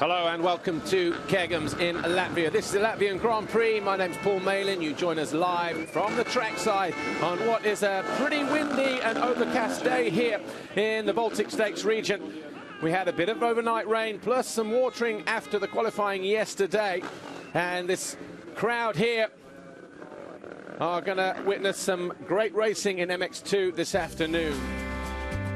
Hello and welcome to Kegums in Latvia. This is the Latvian Grand Prix. My name's Paul Malin. You join us live from the trackside on what is a pretty windy and overcast day here in the Baltic States region. We had a bit of overnight rain plus some watering after the qualifying yesterday, and this crowd here are going to witness some great racing in MX2 this afternoon.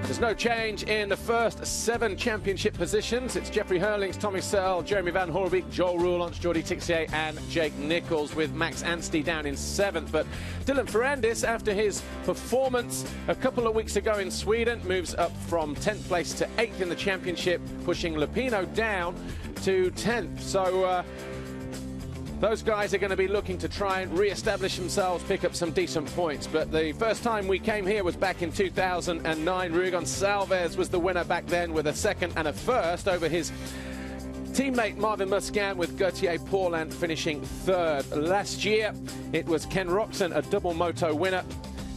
There's no change in the first 7 championship positions. It's Jeffrey Hurlings, Tommy Searle, Jeremy Van Hoorbeek, Joel Roulance, Jordi Tixier and Jake Nichols, with Max Anstey down in 7th. But Dylan Ferrandis, after his performance a couple of weeks ago in Sweden, moves up from 10th place to 8th in the championship, pushing Lupino down to 10th. So those guys are going to be looking to try and re-establish themselves, pick up some decent points. But the first time we came here was back in 2009. Rui Gonçalves was the winner back then with a 2nd and a 1st over his teammate Marvin Musquin, with Gauthier Paulin finishing 3rd. Last year, it was Ken Roxon, a double moto winner.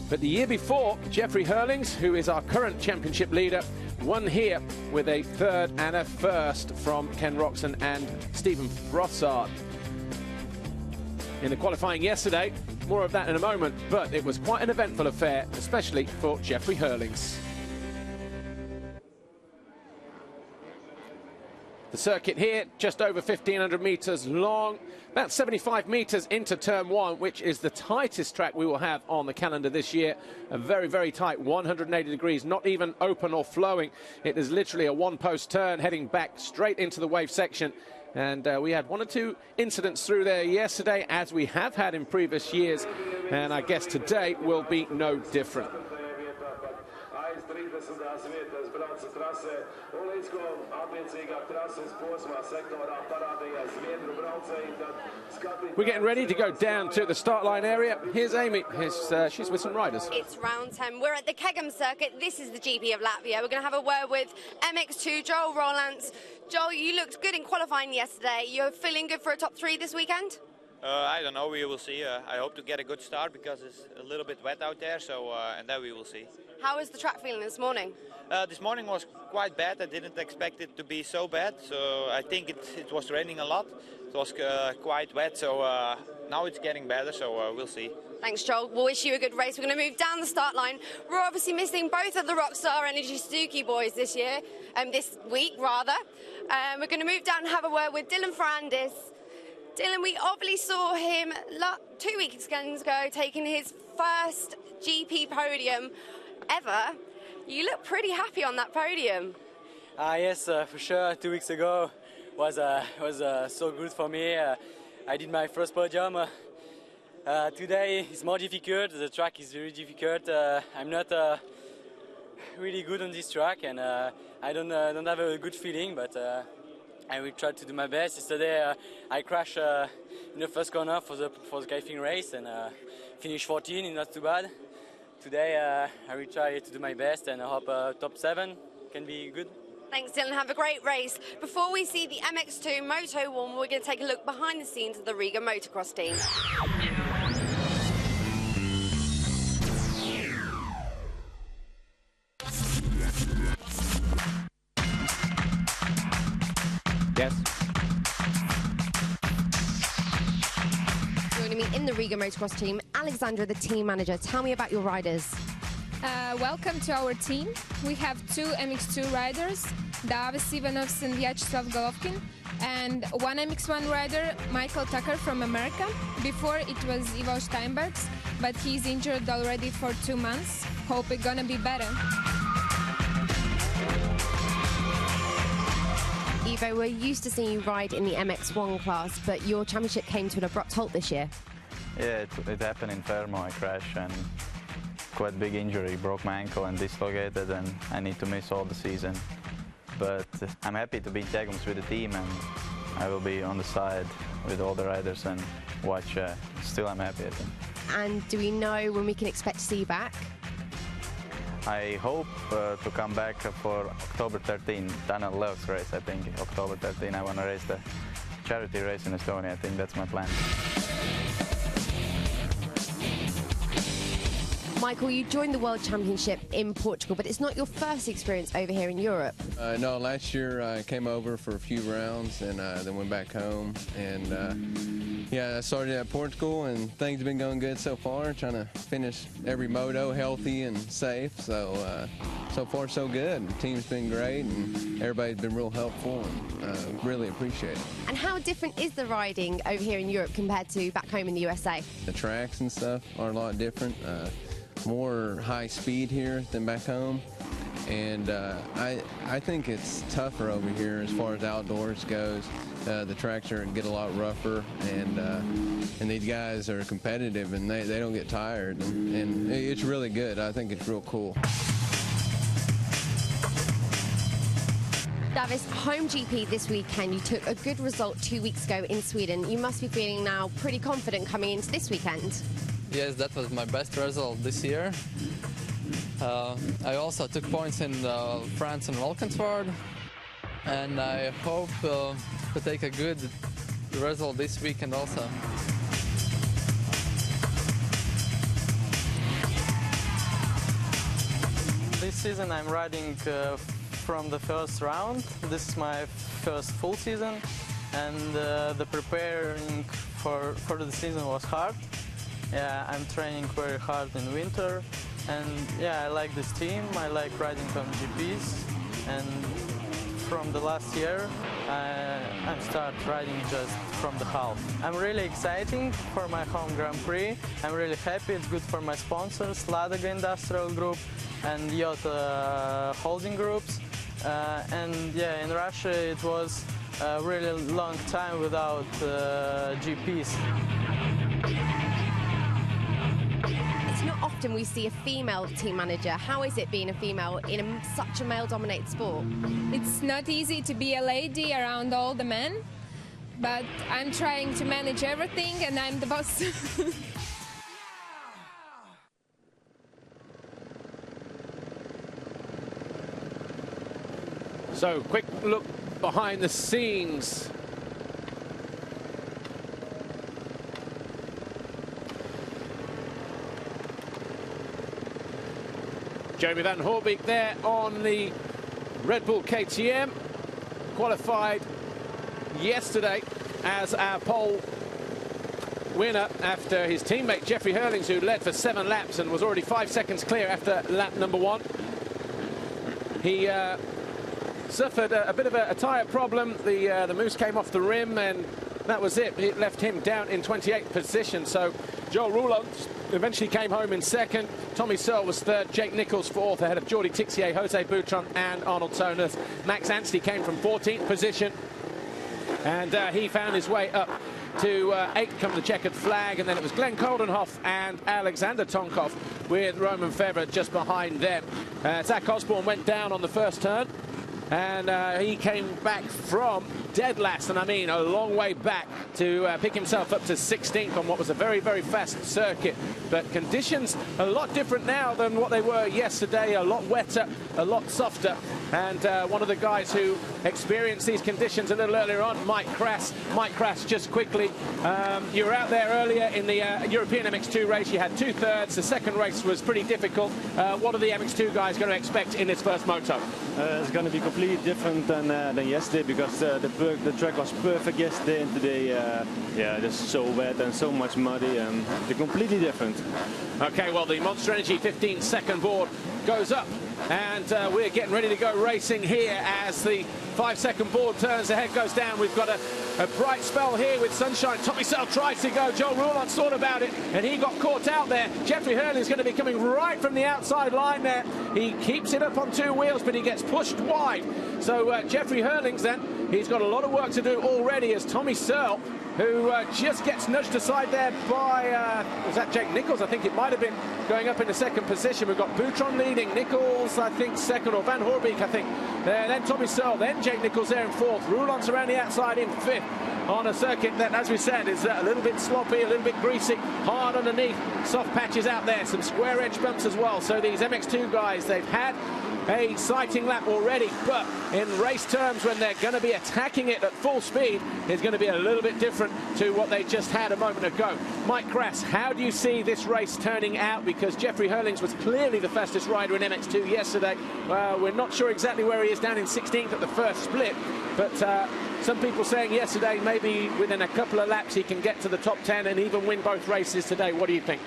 But the year before, Jeffrey Hurlings, who is our current championship leader, won here with a 3rd and a 1st from Ken Roxon and Stephen Frossard. In the qualifying yesterday, more of that in a moment, but it was quite an eventful affair, especially for Jeffrey Hurlings. The circuit here, just over 1,500 metres long, about 75 metres into turn 1, which is the tightest track we will have on the calendar this year. A very, very tight 180 degrees, not even open or flowing. It is literally a one-post turn heading back straight into the wave section. And we had 1 or 2 incidents through there yesterday, as we have had in previous years, and I guess today will be no different. We're getting ready to go down to the start line area. Here's Amy. She's with some riders. It's round 10. We're at the Kegum circuit. This is the GP of Latvia. We're going to have a word with MX2, Joel Roulance. Joel, you looked good in qualifying yesterday. You're feeling good for a top 3 this weekend? I don't know. We will see. I hope to get a good start because it's a little bit wet out there. So, and then we will see. How was the track feeling this morning? This morning was quite bad. I didn't expect it to be so bad. So I think it was raining a lot. It was quite wet. So now it's getting better. So we'll see. Thanks, Joel. We'll wish you a good race. We're going to move down the start line. We're obviously missing both of the Rockstar Energy Suzuki boys this year, this week rather. We're going to move down and have a word with Dylan Ferrandis. Dylan, we obviously saw him 2 weekends ago taking his first GP podium ever. You look pretty happy on that podium. Yes, for sure. 2 weeks ago was so good for me. I did my first podium. Today is more difficult. The track is very difficult. I'm not really good on this track, and I don't have a good feeling, but I will try to do my best. Yesterday I crashed in the first corner for the qualifying race and finished 14. It's not too bad. Today I will try to do my best, and I hope top 7 can be good. Thanks, Dylan. Have a great race. Before we see the MX2 Moto 1, we're going to take a look behind the scenes of the Riga Motocross team. Yes. Joining me in the Riga Motocross team, Alexandra, the team manager. Tell me about your riders. Welcome to our team. We have 2 MX2 riders, Davis Ivanovs and Vyacheslav Golovkin, and 1 MX1 rider, Michael Tucker from America. Before it was Ivo Steinbergs, but he's injured already for 2 months. Hope it's gonna be better. Ivo, we're used to seeing you ride in the MX1 class, but your championship came to an abrupt halt this year. Yeah, it happened in Fermo. I crashed and quite big injury, broke my ankle and dislocated, and I need to miss all the season. But I'm happy to be Kegums with the team, and I will be on the side with all the riders and watch. Still, I'm happy, I think. And do we know when we can expect to see you back? I hope to come back for October 13, Tunnel Levks race. I think October 13 I want to race the charity race in Estonia. I think that's my plan. Michael, you joined the World Championship in Portugal, but it's not your first experience over here in Europe. No, last year I came over for a few rounds and then went back home. And yeah, I started at Portugal and things have been going good so far. Trying to finish every moto healthy and safe. So so far so good. The team's been great and everybody's been real helpful and really appreciate it. And how different is the riding over here in Europe compared to back home in the USA? The tracks and stuff are a lot different. More high speed here than back home, and I think it's tougher over here as far as outdoors goes. The tracks get a lot rougher, and these guys are competitive and they don't get tired, and it's really good. I think it's real cool. Davis, home GP this weekend. You took a good result 2 weeks ago in Sweden. You must be feeling now pretty confident coming into this weekend. Yes, that was my best result this year. I also took points in France and Valkenswaard, and I hope to take a good result this weekend also. This season I'm riding from the first round. This is my first full season, and the preparing for the season was hard. Yeah, I'm training very hard in winter, and yeah, I like this team. I like riding on GPs, and from the last year I start riding just from the half. I'm really excited for my home Grand Prix. I'm really happy. It's good for my sponsors, Ladega Industrial Group and Yota Holding Groups. And yeah, in Russia it was a really long time without GPs. It's not often we see a female team manager. How is it being a female in such a male-dominated sport? It's not easy to be a lady around all the men, but I'm trying to manage everything and I'm the boss. So, quick look behind the scenes. Jeremy Van Hoorbeek there on the Red Bull KTM. Qualified yesterday as our pole winner after his teammate Jeffrey Hurlings, who led for 7 laps and was already 5 seconds clear after lap number 1. He suffered a bit of a tyre problem. The mousse came off the rim and that was it. It left him down in 28th position. So Joel Roulant eventually came home in 2nd. Tommy Searle was 3rd. Jake Nichols 4th, ahead of Jordi Tixier, Jose Boutron and Arnold Tonas. Max Anstey came from 14th position, and he found his way up to 8th come the checkered flag, and then it was Glenn Coldenhoff and Alexander Tonkov with Roman Febvre just behind them. Zach Osborne went down on the first turn, and he came back from dead last, and I mean a long way back, to pick himself up to 16th on what was a very, very fast circuit. But conditions a lot different now than what they were yesterday, a lot wetter, a lot softer. And one of the guys who experienced these conditions a little earlier on, Mike Crass. Mike Crass, just quickly, you were out there earlier in the European MX2 race. You had 2/3. The second race was pretty difficult. What are the MX2 guys going to expect in this first moto? It's going to be completely different than yesterday, because the track was perfect yesterday, and today, yeah, just so wet and so much muddy, and they're completely different. Okay, well, the Monster Energy 15-second board goes up, and we're getting ready to go racing here as the 5-second board turns, the head goes down. We've got a bright spell here with sunshine. Tommy Searle tries to go. Joel Roulant thought about it, and he got caught out there. Jeffrey Hurlings is going to be coming right from the outside line there. He keeps it up on 2 wheels, but he gets pushed wide. So Jeffrey Hurlings then, he's got a lot of work to do already, as Tommy Searle, who just gets nudged aside there by, was that Jake Nichols? I think it might have been, going up in the 2nd position. We've got Boutron leading, Nichols, I think, 2nd, or Van Hoorbeek, I think. Then Tommy Searle, then Jake Nichols there in 4th. Roulant's around the outside in 5th on a circuit that, as we said, is a little bit sloppy, a little bit greasy, hard underneath, soft patches out there, some square edge bumps as well. So these MX2 guys, they've had a exciting lap already, but in race terms, when they're going to be attacking it at full speed, it's going to be a little bit different to what they just had a moment ago. Mike Krass, how do you see this race turning out? Because Jeffrey Hurlings was clearly the fastest rider in MX2 yesterday. We're not sure exactly where he is, down in 16th at the first split, but some people saying yesterday maybe within a couple of laps he can get to the top 10 and even win both races today. What do you think?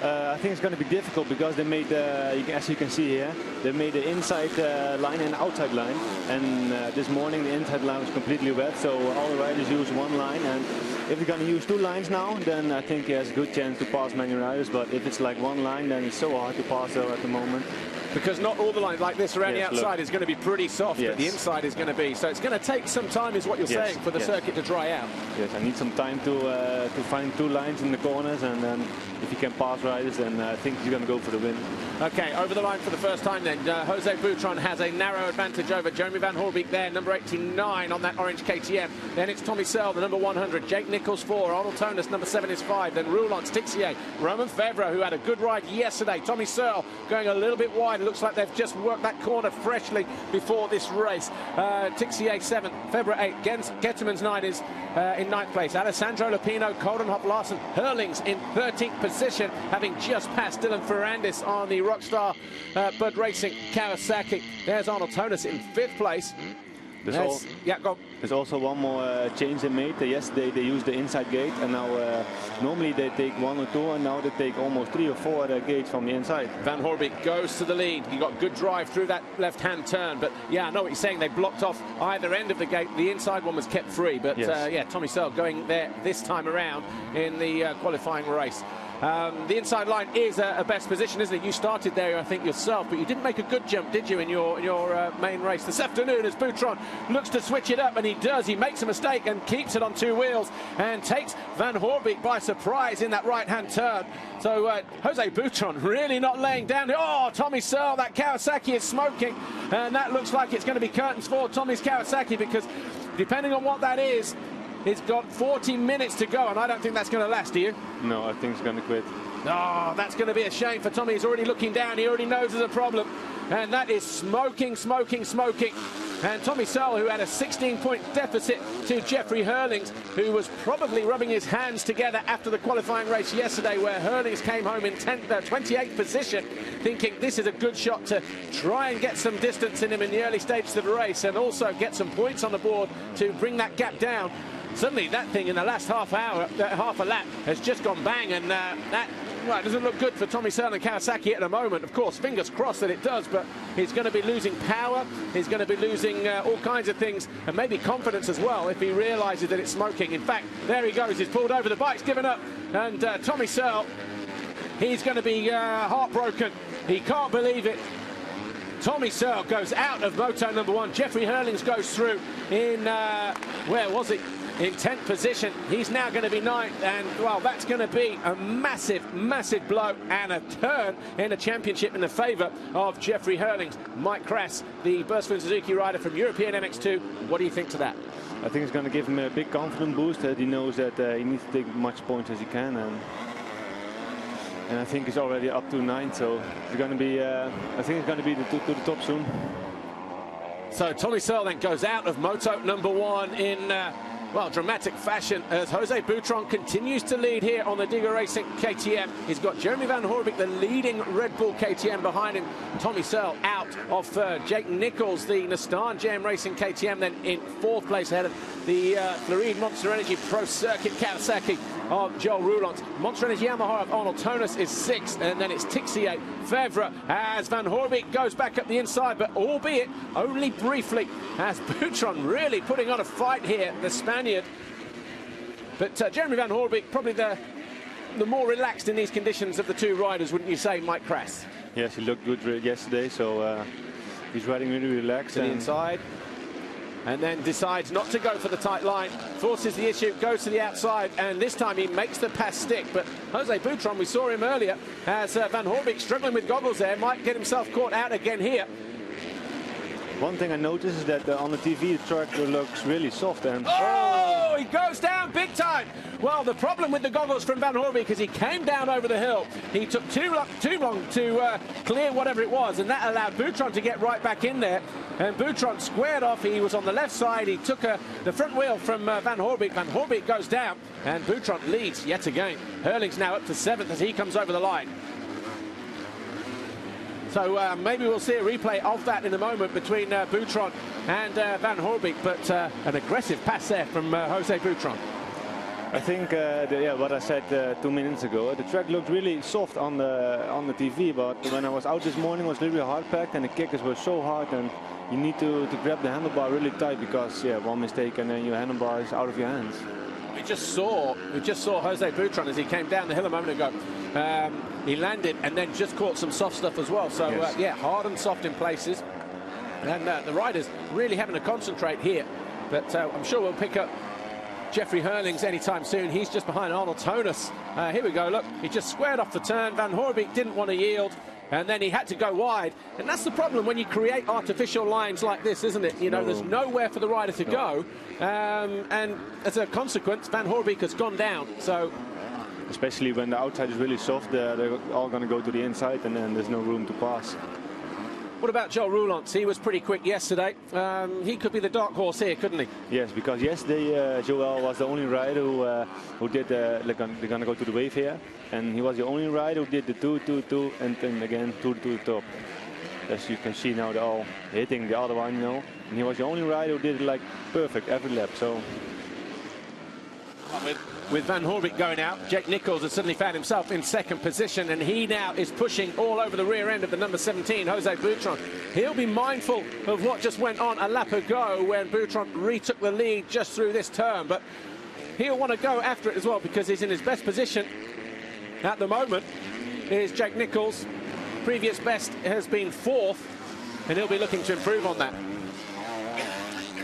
I think it's going to be difficult because they made, as you can see here, they made the inside line and outside line. And this morning the inside line was completely wet, so all the riders use one line. And if they're going to use two lines now, then I think he has a good chance to pass many riders. But if it's like one line, then it's so hard to pass though at the moment. Because not all the lines like this around the outside look. is going to be pretty soft, but the inside is going to be. So it's going to take some time, is what you're saying, for the circuit to dry out. Yes, I need some time to find two lines in the corners, and then if he can pass riders, then I think he's going to go for the win. Okay, over the line for the first time then. Jose Boutron has a narrow advantage over Jeremy Van Hoorbeek there, number 89 on that orange KTM. Then it's Tommy Searle, the number 100. Jake Nichols 4. Arnold Tonis, number 7 is 5. Then Roulance, Tixier, Roman Fevre, who had a good ride yesterday. Tommy Searle going a little bit wide. It looks like they've just worked that corner freshly before this race. Tixier 7, Fevre 8. Getterman's 9 is in 9th place. Alessandro Lupino, Coldenhoff Larsen, Hurlings in 13th position, having just passed Dylan Ferrandis on the Rockstar Bud Racing Kawasaki. There's Arnold Tonis in 5th place. There's also one more change they made. Yesterday they used the inside gate, and now normally they take 1 or 2, and now they take almost 3 or 4 gates from the inside. Van Hoorbeek goes to the lead. He got good drive through that left-hand turn, but yeah, I know what you're saying. They blocked off either end of the gate. The inside one was kept free, but yeah, Tommy Searle going there this time around in the qualifying race. The inside line is a best position, isn't it? You started there, I think, yourself, but you didn't make a good jump, did you, in your main race this afternoon, as Boutron looks to switch it up, and he does. He makes a mistake and keeps it on 2 wheels and takes Van Hoorbeek by surprise in that right-hand turn. So Jose Boutron really not laying down. Oh, Tommy Searle, that Kawasaki is smoking, and that looks like it's going to be curtains for Tommy's Kawasaki, because depending on what that is, it's got 40 minutes to go, and I don't think that's going to last, do you? No, I think he's going to quit. Oh, that's going to be a shame for Tommy. He's already looking down. He already knows there's a problem. And that is smoking. And Tommy Searle, who had a 16-point deficit to Jeffrey Hurlings, who was probably rubbing his hands together after the qualifying race yesterday, where Hurlings came home in 28th position, thinking this is a good shot to try and get some distance in him in the early stages of the race, and also get some points on the board to bring that gap down. Suddenly that thing in the last half a lap has just gone bang, and well, it doesn't look good for Tommy Searle and Kawasaki at the moment. Of course, fingers crossed that it does, but he's going to be losing power, he's going to be losing all kinds of things, and maybe confidence as well if he realises that it's smoking. In fact, there he goes, he's pulled over, the bike's given up, and Tommy Searle, he's going to be heartbroken. He can't believe it. Tommy Searle goes out of moto number 1. Jeffrey Hurlings goes through in, where was it? In 10th position. He's now going to be 9th, and well, that's going to be a massive blow and a turn in the championship in the favour of Jeffrey Hurlings. Mike Krass, the Burstford Suzuki rider from European MX2, what do you think to that? I think it's going to give him a big confidence boost, that he knows that he needs to take as much points as he can, and I think he's already up to 9th, so it's going to be I think it's going to be to the top soon. So Tommy Searle then goes out of moto number 1 in well, dramatic fashion, as Jose Boutron continues to lead here on the Digger Racing KTM. He's got Jeremy Van Hoorbeek, the leading Red Bull KTM, behind him. Tommy Searle out of 3rd. Jake Nichols, the Nissan GM Racing KTM, then in 4th place ahead of the Floride Monster Energy Pro Circuit Kawasaki of Joel Roulance. Monster Energy Yamaha of Arnold Tonis is 6th, and then it's Tixier, Fevre, as Van Hoorbeek goes back up the inside, but albeit only briefly, as Boutron really putting on a fight here, the Spaniard. But Jeremy Van Hoorbeek, probably the more relaxed in these conditions of the 2 riders, wouldn't you say, Mike Krass? Yes, he looked good yesterday, so he's riding really relaxed. To the inside. And then decides not to go for the tight line, forces the issue, goes to the outside, and this time he makes the pass stick. But Jose Boutron, we saw him earlier, as Van Hoorbeek struggling with goggles there, might get himself caught out again here. One thing I noticed is that on the TV the track looks really soft, and oh, he goes down big time. Well, the problem with the goggles from Van Hoorbeek is he came down over the hill. He took too long to clear whatever it was, and that allowed Boutron to get right back in there. And Boutron squared off. He was on the left side. He took the front wheel from Van Hoorbeek. Van Hoorbeek goes down, and Boutron leads yet again. Hurling's now up to 7th as he comes over the line. So maybe we'll see a replay of that in a moment between Boutron and Van Hoorbeek, but an aggressive pass there from Jose Boutron. I think, yeah, what I said 2 minutes ago, the track looked really soft on the TV, but when I was out this morning, it was really hard packed, and the kickers were so hard, and you need to grab the handlebar really tight, because yeah, one mistake and then your handlebar is out of your hands. We just saw Jose Boutron as he came down the hill a moment ago. He landed and then just caught some soft stuff as well. So yes. yeah, hard and soft in places. And the riders really having to concentrate here. But I'm sure we'll pick up Jeffrey Hurlings anytime soon. He's just behind Arnold Tonus. Here we go, look, he just squared off the turn. Van Hoorbeek didn't want to yield, and then he had to go wide. And that's the problem when you create artificial lines like this, isn't it? You know, there's nowhere for the rider to go. And as a consequence, Van Hoorbeek has gone down. So, especially when the outside is really soft, they're all going to go to the inside, and then there's no room to pass. What about Joel Roulance? He was pretty quick yesterday. He could be the dark horse here, couldn't he? Yes, because yesterday Joel was the only rider who did they're going to go to the wave here, and he was the only rider who did the 2-2-2 and then again 2 to the top. As you can see now, they're all hitting the other one, you know. And he was the only rider who did it like perfect every lap. So. With Van Hoorbeek going out, Jake Nichols has suddenly found himself in 2nd position, and he now is pushing all over the rear end of the number 17, Jose Boutron. He'll be mindful of what just went on a lap ago when Boutron retook the lead just through this turn, but he'll want to go after it as well because he's in his best position at the moment. Is Jake Nichols. Previous best has been 4th, and he'll be looking to improve on that.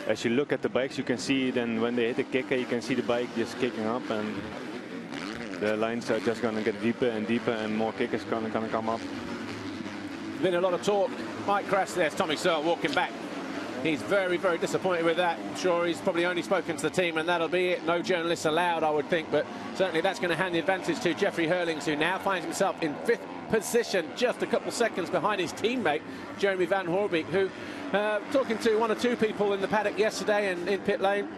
As you look at the bikes, you can see then when they hit the kicker, you can see the bike just kicking up, and the lines are just going to get deeper and deeper, and more kickers going to come up. Been a lot of talk. Mike Crass, there's Tommy Searle walking back. He's very, very disappointed with that. I'm sure he's probably only spoken to the team, and that'll be it. No journalists allowed, I would think, but certainly that's going to hand the advantage to Jeffrey Hurlings, who now finds himself in 5th position, just a couple seconds behind his teammate, Jeremy Van Hoorbeek, who, talking to 1 or 2 people in the paddock yesterday and in pit lane,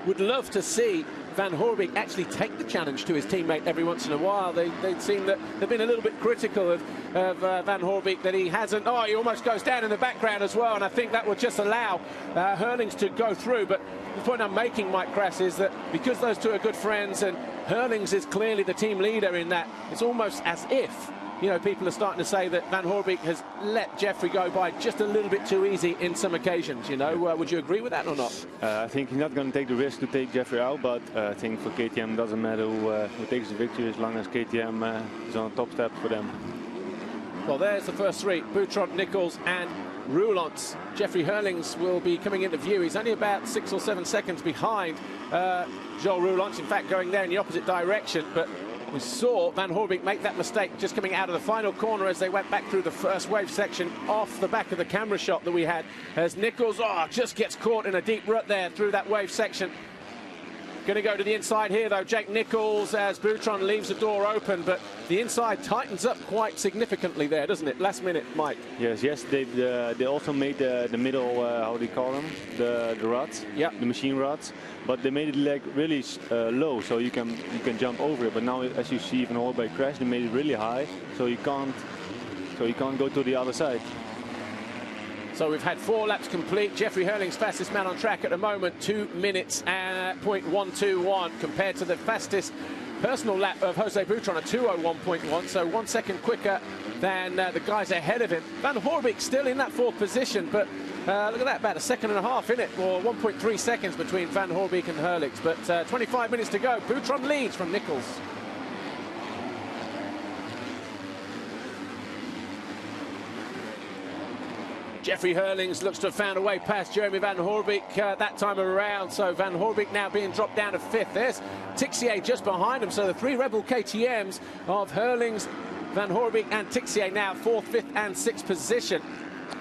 would love to see Van Hoorbeek actually take the challenge to his teammate every once in a while. They seem that they've been a little bit critical of Van Hoorbeek, that he hasn't. Oh, he almost goes down in the background as well, and I think that would just allow Hurlings to go through. But the point I'm making, Mike Crass, is that because those two are good friends and Hurlings is clearly the team leader in that, it's almost as if, you know, people are starting to say that Van Hoorbeek has let Jeffrey go by just a little bit too easy in some occasions, you know. Would you agree with that or not? I think he's not going to take the risk to take Jeffrey out, but I think for KTM it doesn't matter who takes the victory as long as KTM is on top step for them. Well, there's the first 3, Boutron, Nichols and Roulance. Jeffrey Hurlings will be coming into view. He's only about 6 or 7 seconds behind Joel Roulance, in fact going there in the opposite direction, but we saw Van Hoorbeek make that mistake just coming out of the final corner as they went back through the first wave section off the back of the camera shot that we had, as Nichols just gets caught in a deep rut there through that wave section. Going to go to the inside here though, Jake Nichols, as Boutron leaves the door open, but the inside tightens up quite significantly there, doesn't it? Last minute, Mike. Yes, they also made the middle, how do you call them? The rods, yeah, the machine rods, but they made it like really low, so you can jump over it. But now, as you see, Van Hoorbeek crash, they made it really high, so you can't go to the other side. So we've had 4 laps complete. Jeffrey Hurlings, fastest man on track at the moment, 2 minutes and 0.121 compared to the fastest personal lap of Jose Boutron at 2:01.1, so 1 second quicker than the guys ahead of him. Van Hoorbeek still in that 4th position, but look at that, about 1.5 seconds in it, or 1.3 seconds between Van Hoorbeek and Hurlings. But 25 minutes to go. Boutron leads from Nichols. Jeffrey Hurlings looks to have found a way past Jeremy Van Hoorbeek that time around. So Van Hoorbeek now being dropped down to 5th. There's Tixier just behind him. So the 3 Rebel KTMs of Hurlings, Van Hoorbeek and Tixier now 4th, 5th and 6th position.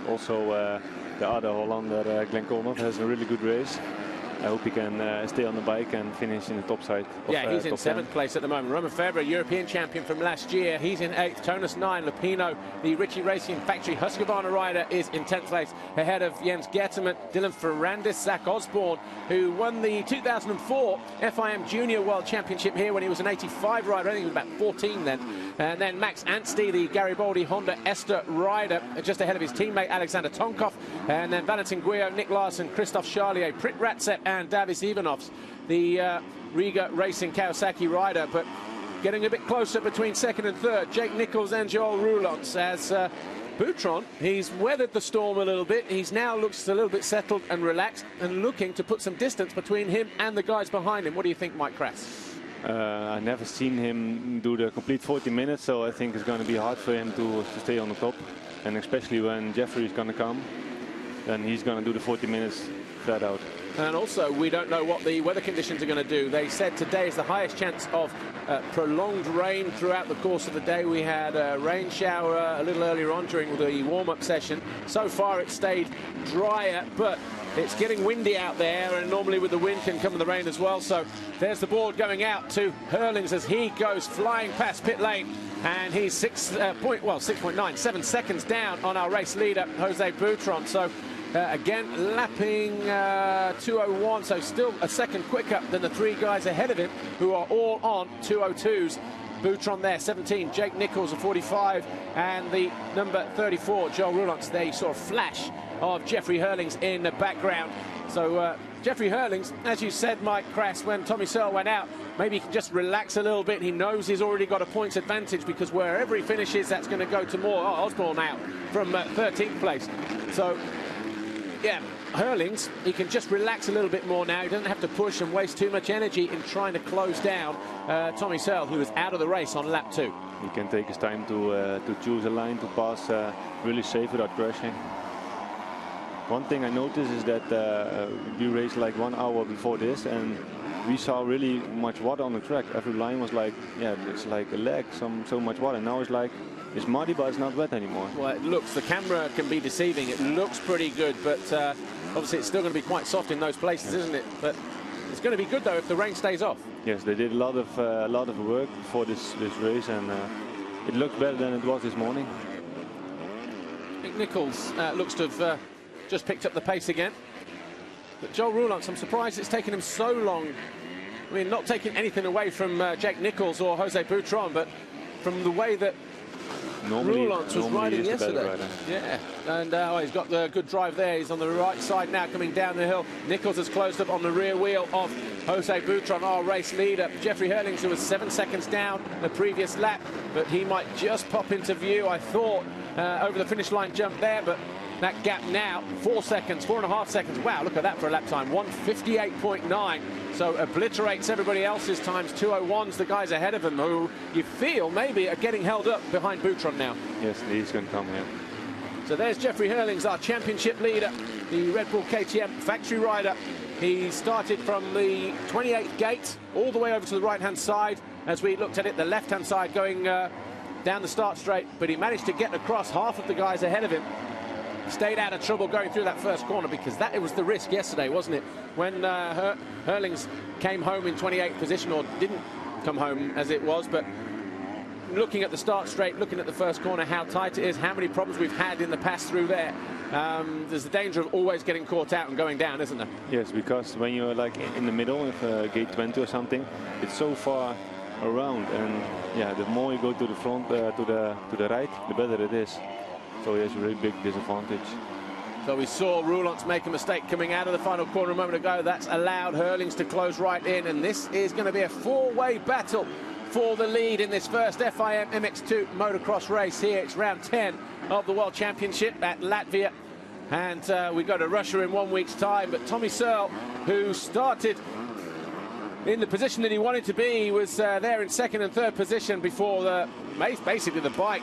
Also the other Hollander, Glenn Coleman, has a really good race. I hope he can stay on the bike and finish in the top side. Yeah, he's in 7th place at the moment. Roman Febvre, European champion from last year, he's in 8th. Tonus 9, Lupino, the Ritchie Racing Factory Husqvarna rider, is in 10th place, ahead of Jens Getterman, Dylan Ferrandis, Zach Osborne, who won the 2004 FIM Junior World Championship here when he was an 85 rider. I think he was about 14 then. And then Max Anstey, the Garibaldi Honda Esther rider, just ahead of his teammate Alexander Tonkov. And then Valentin Guillot, Nick Larson, Christophe Charlier, Prit Ratzep and Davis Ivanovs, the Riga Racing Kawasaki rider. But getting a bit closer between 2nd and 3rd, Jake Nichols and Joel Roulants, as Boutron, he's weathered the storm a little bit. He's now looks a little bit settled and relaxed and looking to put some distance between him and the guys behind him. What do you think, Mike Krass? I've never seen him do the complete 40 minutes, so I think it's going to be hard for him to stay on the top. And especially when Jeffrey is going to come, then he's going to do the 40 minutes flat out. And also, we don't know what the weather conditions are going to do. They said today is the highest chance of prolonged rain throughout the course of the day. We had a rain shower a little earlier on during the warm-up session. So far, it stayed drier, but it's getting windy out there, and normally with the wind can come the rain as well. So there's the board going out to Hurlings as he goes flying past pit lane, and he's 7 seconds down on our race leader, Jose Boutron. So again, lapping 2:01, so still a second quicker than the 3 guys ahead of him, who are all on 2:02s. Boutron there, 17. Jake Nichols, a 45, and the number 34, Joel Roulants. There you saw a flash of Jeffrey Hurlings in the background. So Jeffrey Hurlings, as you said, Mike Krass, when Tommy Searle went out, maybe he can just relax a little bit. He knows he's already got a points advantage, because wherever he finishes, that's going to go to more. Osborne out from 13th place. So yeah, Hurlings, he can just relax a little bit more now. He doesn't have to push and waste too much energy in trying to close down Tommy Searle, who is out of the race on lap 2. He can take his time to choose a line to pass really safe without crashing. One thing I noticed is that we raced like 1 hour before this, and we saw really much water on the track. Every line was like, yeah, it's like a leg, so much water. Now it's like, it's muddy, but it's not wet anymore. Well, it looks, the camera can be deceiving. It looks pretty good, but obviously it's still going to be quite soft in those places, isn't it? But it's going to be good, though, if the rain stays off. Yes, they did a lot of work for this race, and it looked better than it was this morning. Nick Nichols looks to have just picked up the pace again. But Joel Roulants, I'm surprised it's taken him so long. I mean, not taking anything away from Jake Nichols or Jose Boutron, but from the way that Roulants was riding yesterday. Yeah, and he's got the good drive there. He's on the right side now, coming down the hill. Nichols has closed up on the rear wheel of Jose Boutron, our race leader. Jeffrey Hurlings, who was 7 seconds down the previous lap, but he might just pop into view, I thought, over the finish line jump there, but that gap now, 4 seconds, 4.5 seconds. Wow, look at that for a lap time, 1:58.9. So obliterates everybody else's times. 2:01's the guys ahead of him, who you feel maybe are getting held up behind Boutron now. Yes, he's going to come here. So there's Jeffrey Hurlings, our championship leader, the Red Bull KTM factory rider. He started from the 28th gate all the way over to the right-hand side. As we looked at it, the left-hand side going down the start straight, but he managed to get across half of the guys ahead of him. Stayed out of trouble going through that first corner, because that it was the risk yesterday, wasn't it? When Hurlings came home in 28th position, or didn't come home as it was, but looking at the start straight, looking at the first corner, how tight it is, how many problems we've had in the pass through there. There's the danger of always getting caught out and going down, isn't there? Yes, because when you're like in the middle of gate 20 or something, it's so far around, and yeah, the more you go to the front, to the right, the better it is. So he has a really big disadvantage. So we saw Roulants make a mistake coming out of the final corner a moment ago. That's allowed Hurlings to close right in, and this is going to be a four-way battle for the lead in this first FIM MX2 motocross race here. It's round 10 of the World Championship at Latvia, and we go to Russia in 1 week's time. But Tommy Searle, who started in the position that he wanted to be, was there in second and third position before basically the bike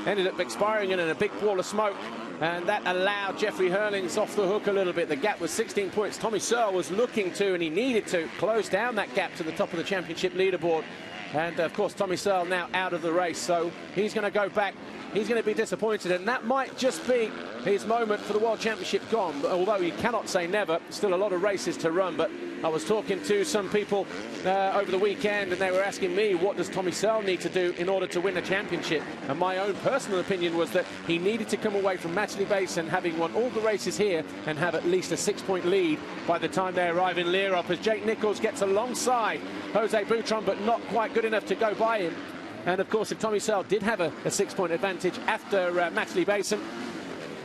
ended up expiring in a big wall of smoke, and that allowed Jeffrey Hurlings off the hook a little bit. The gap was 16 points. Tommy Searle was looking to, and he needed to, close down that gap to the top of the championship leaderboard. And of course, Tommy Searle now out of the race, so he's going to go back he's going to be disappointed, and that might just be his moment for the World Championship gone. But although you cannot say never, still a lot of races to run. But I was talking to some people over the weekend, and they were asking me, what does Tommy Searle need to do in order to win a championship? And my own personal opinion was that he needed to come away from Matchley Basin having won all the races here and have at least a 6-point lead by the time they arrive in Lierop, as Jake Nichols gets alongside Jose Boutron, but not quite good enough to go by him. And of course, if Tommy Searle did have a 6-point advantage after Matchley Basin,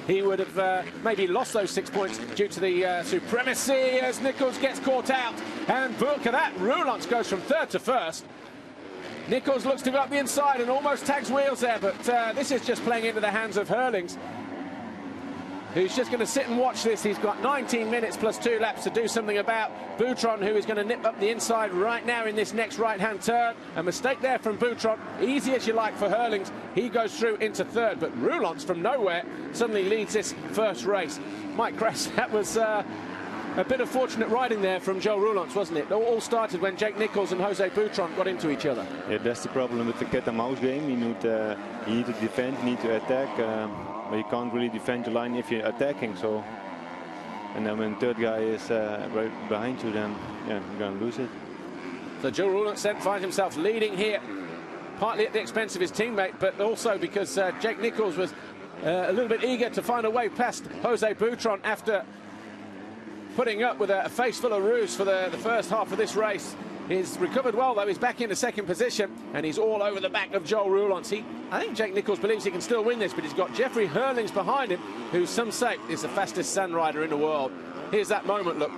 he would have maybe lost those 6 points due to the supremacy as Nichols gets caught out. And look at that, Roulance goes from third to first. Nichols looks to go up the inside and almost tags wheels there, but this is just playing into the hands of Hurlings, who's just going to sit and watch this. He's got 19 minutes plus 2 laps to do something about Boutron, who is going to nip up the inside right now in this next right-hand turn. A mistake there from Boutron. Easy as you like for Hurlings. He goes through into third, but Roulance from nowhere suddenly leads this first race. Mike Kress, that was a bit of fortunate riding there from Joe Roulance, wasn't it? It all started when Jake Nichols and Jose Boutron got into each other. Yeah, that's the problem with the cat and mouse game. You need to defend, you need to attack. But you can't really defend your line if you're attacking. So, and then when the third guy is right behind you, then yeah, you're going to lose it. So Joe Roulance then finds himself leading here, partly at the expense of his teammate, but also because Jake Nichols was a little bit eager to find a way past Jose Boutron after putting up with a face full of ruse for the first half of this race. He's recovered well, though. He's back into second position, and he's all over the back of Joel Roulance. I think Jake Nichols believes he can still win this, but he's got Jeffrey Hurlings behind him, who some say is the fastest sand rider in the world. Here's that moment, look.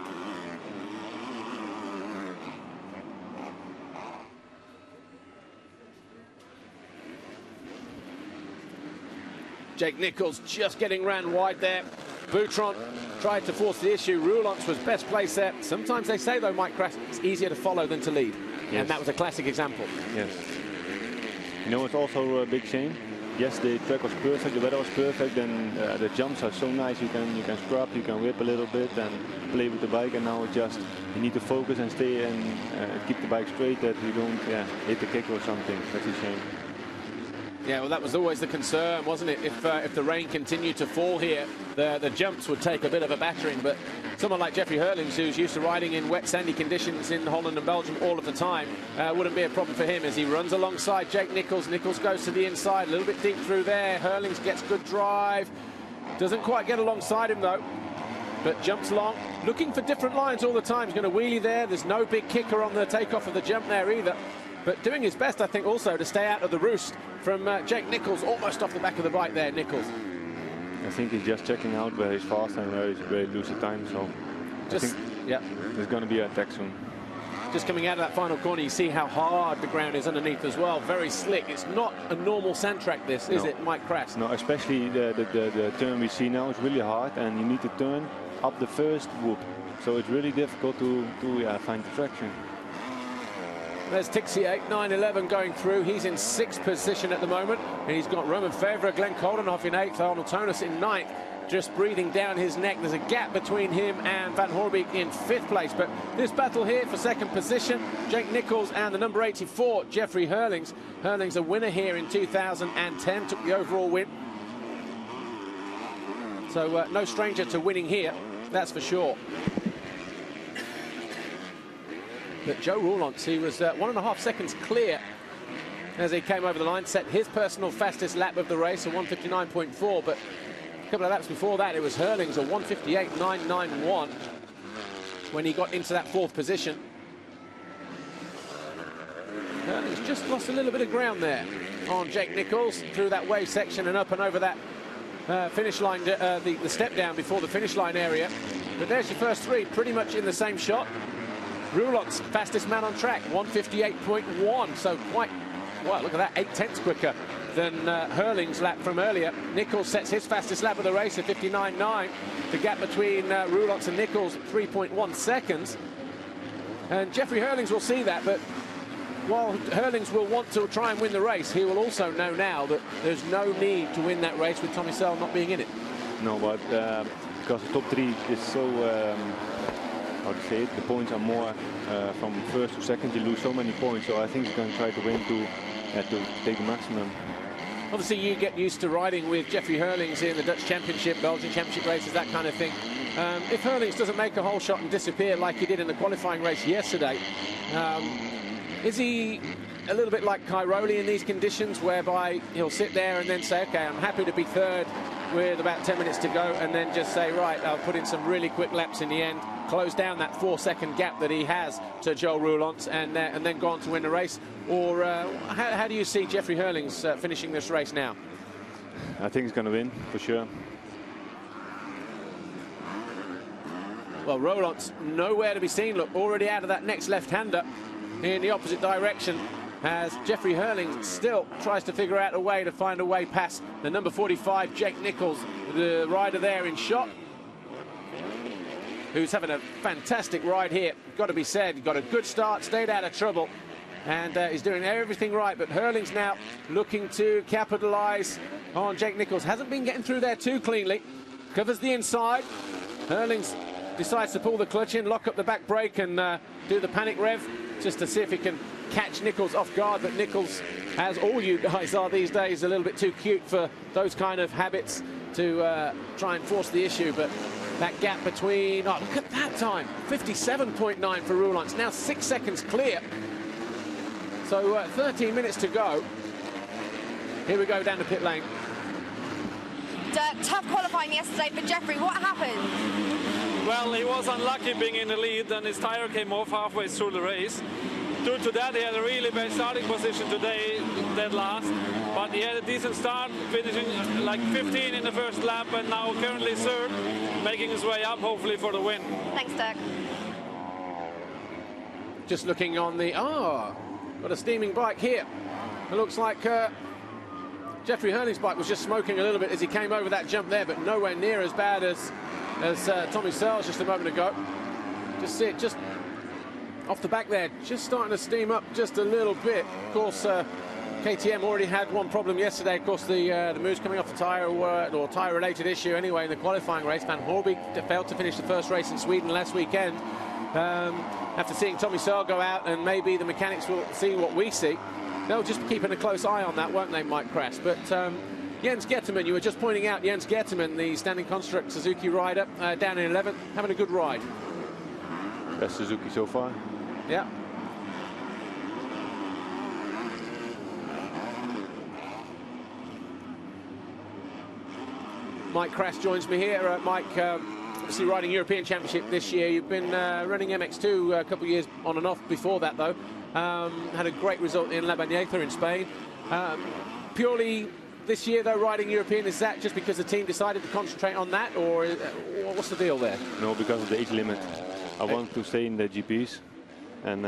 Jake Nichols just getting ran wide there. Boutron tried to force the issue. Roulance was best placed there. Sometimes they say, though, Mike Kress, it's easier to follow than to lead. Yes. And that was a classic example. Yes. You know, it's also a big shame. Yes, the track was perfect, the weather was perfect, and the jumps are so nice. You can scrub, you can whip a little bit and play with the bike, and now it's just you need to focus and stay and keep the bike straight, that you don't hit the kick or something. That's a shame. Yeah, well, that was always the concern, wasn't it? If the rain continued to fall here, the jumps would take a bit of a battering. But someone like Jeffrey Hurlings, who's used to riding in wet, sandy conditions in Holland and Belgium all of the time, wouldn't be a problem for him as he runs alongside Jake Nichols. Nichols goes to the inside, a little bit deep through there. Hurlings gets good drive. Doesn't quite get alongside him, though, but jumps long. Looking for different lines all the time. He's going to wheelie there. There's no big kicker on the takeoff of the jump there either. But doing his best, I think, also to stay out of the roost from Jake Nichols, almost off the back of the bike there, Nichols. I think he's just checking out where he's fast and where he loses time. So I think there's going to be an attack soon. Just coming out of that final corner, you see how hard the ground is underneath as well. Very slick. It's not a normal sand track, this, is it, Mike Kress? No, especially the turn we see now is really hard, and you need to turn up the first whoop. So it's really difficult to find the traction. There's Tixier, 9-11 going through. He's in 6th position at the moment. And he's got Roman Favre, Glenn Koldenhoff in 8th, Arnold Tonis in 9th. Just breathing down his neck. There's a gap between him and Van Horbeek in 5th place. But this battle here for 2nd position, Jake Nichols and the number 84, Jeffrey Hurlings. Hurlings a winner here in 2010, took the overall win. So no stranger to winning here, that's for sure. But Joe Roulance, he was 1.5 seconds clear as he came over the line, set his personal fastest lap of the race, a 1:59.4. But a couple of laps before that, it was Hurlings, a 1:58.991 when he got into that 4th position. Hurlings just lost a little bit of ground there on Jake Nichols through that wave section and up and over that finish line, the step down before the finish line area. But there's your first 3, pretty much in the same shot. Roulance, fastest man on track, 1:58.1, so quite, well, look at that, 0.8 quicker than Hurlings' lap from earlier. Nichols sets his fastest lap of the race at 59.9. The gap between Roulance and Nichols, 3.1 seconds. And Jeffrey Hurlings will see that, but while Hurlings will want to try and win the race, he will also know now that there's no need to win that race with Tommy Searle not being in it. No, but because the top 3 is so... how to say it, the points are more from 1st to 2nd, you lose so many points, so I think he's going to try to win to take the maximum. obviously you get used to riding with Jeffrey Hurlings in the Dutch Championship, Belgian Championship races, that kind of thing. If Hurlings doesn't make a whole shot and disappear like he did in the qualifying race yesterday, is he a little bit like Cairoli in these conditions, whereby he'll sit there and then say, okay, I'm happy to be third with about 10 minutes to go, and then just say, right, I'll put in some really quick laps in the end, close down that 4-second gap that he has to Joel Roulants, and then go on to win the race? Or how do you see Jeffrey Hurlings finishing this race now? I think he's going to win, for sure. Well, Roulants nowhere to be seen. Look, already out of that next left-hander in the opposite direction, as Jeffrey Hurlings still tries to figure out a way to find a way past the number 45, Jake Nichols, the rider there in shot, who's having a fantastic ride here. Got to be said, got a good start, stayed out of trouble, and he's doing everything right. But Hurlings now looking to capitalise on Jake Nichols. Hasn't been getting through there too cleanly. Covers the inside. Hurlings decides to pull the clutch in, lock up the back brake, and do the panic rev, just to see if he can catch Nichols off guard. But Nichols, as all you guys are these days, a little bit too cute for those kind of habits to try and force the issue. But that gap between, oh, look at that time, 57.9 for Roulants, now 6 seconds clear. So 13 minutes to go. Here we go down the pit lane. Tough qualifying yesterday for Jeffrey. What happened? Well, he was unlucky being in the lead, and his tire came off halfway through the race. Due to that, he had a really bad starting position today, dead last. But he had a decent start, finishing like 15 in the first lap, and now currently third, making his way up, hopefully for the win. Thanks, Dirk. Just looking on the, got a steaming bike here. It looks like Jeffrey Hurlings' bike was just smoking a little bit as he came over that jump there, but nowhere near as bad as Tommy Searles just a moment ago. Just see it, just off the back there, just starting to steam up just a little bit. Of course, KTM already had one problem yesterday. Of course, the moves coming off the tyre or tyre-related issue anyway in the qualifying race. Van Horby failed to finish the first race in Sweden last weekend. After seeing Tommy Searle go out, and maybe the mechanics will see what we see, they'll just be keeping a close eye on that, won't they, Mike Crass? But Jens Getterman, you were just pointing out Jens Getterman, the standing construct Suzuki rider, down in 11th, having a good ride. Best Suzuki so far. Yeah. Mike Crass joins me here. Mike, obviously riding European Championship this year. You've been running MX2 a couple of years on and off before that, though. Had a great result in La Bañeza in Spain. Purely this year, though, riding European, is that just because the team decided to concentrate on that, or what's the deal there? No, because of the age limit. I want to stay in the GPs, and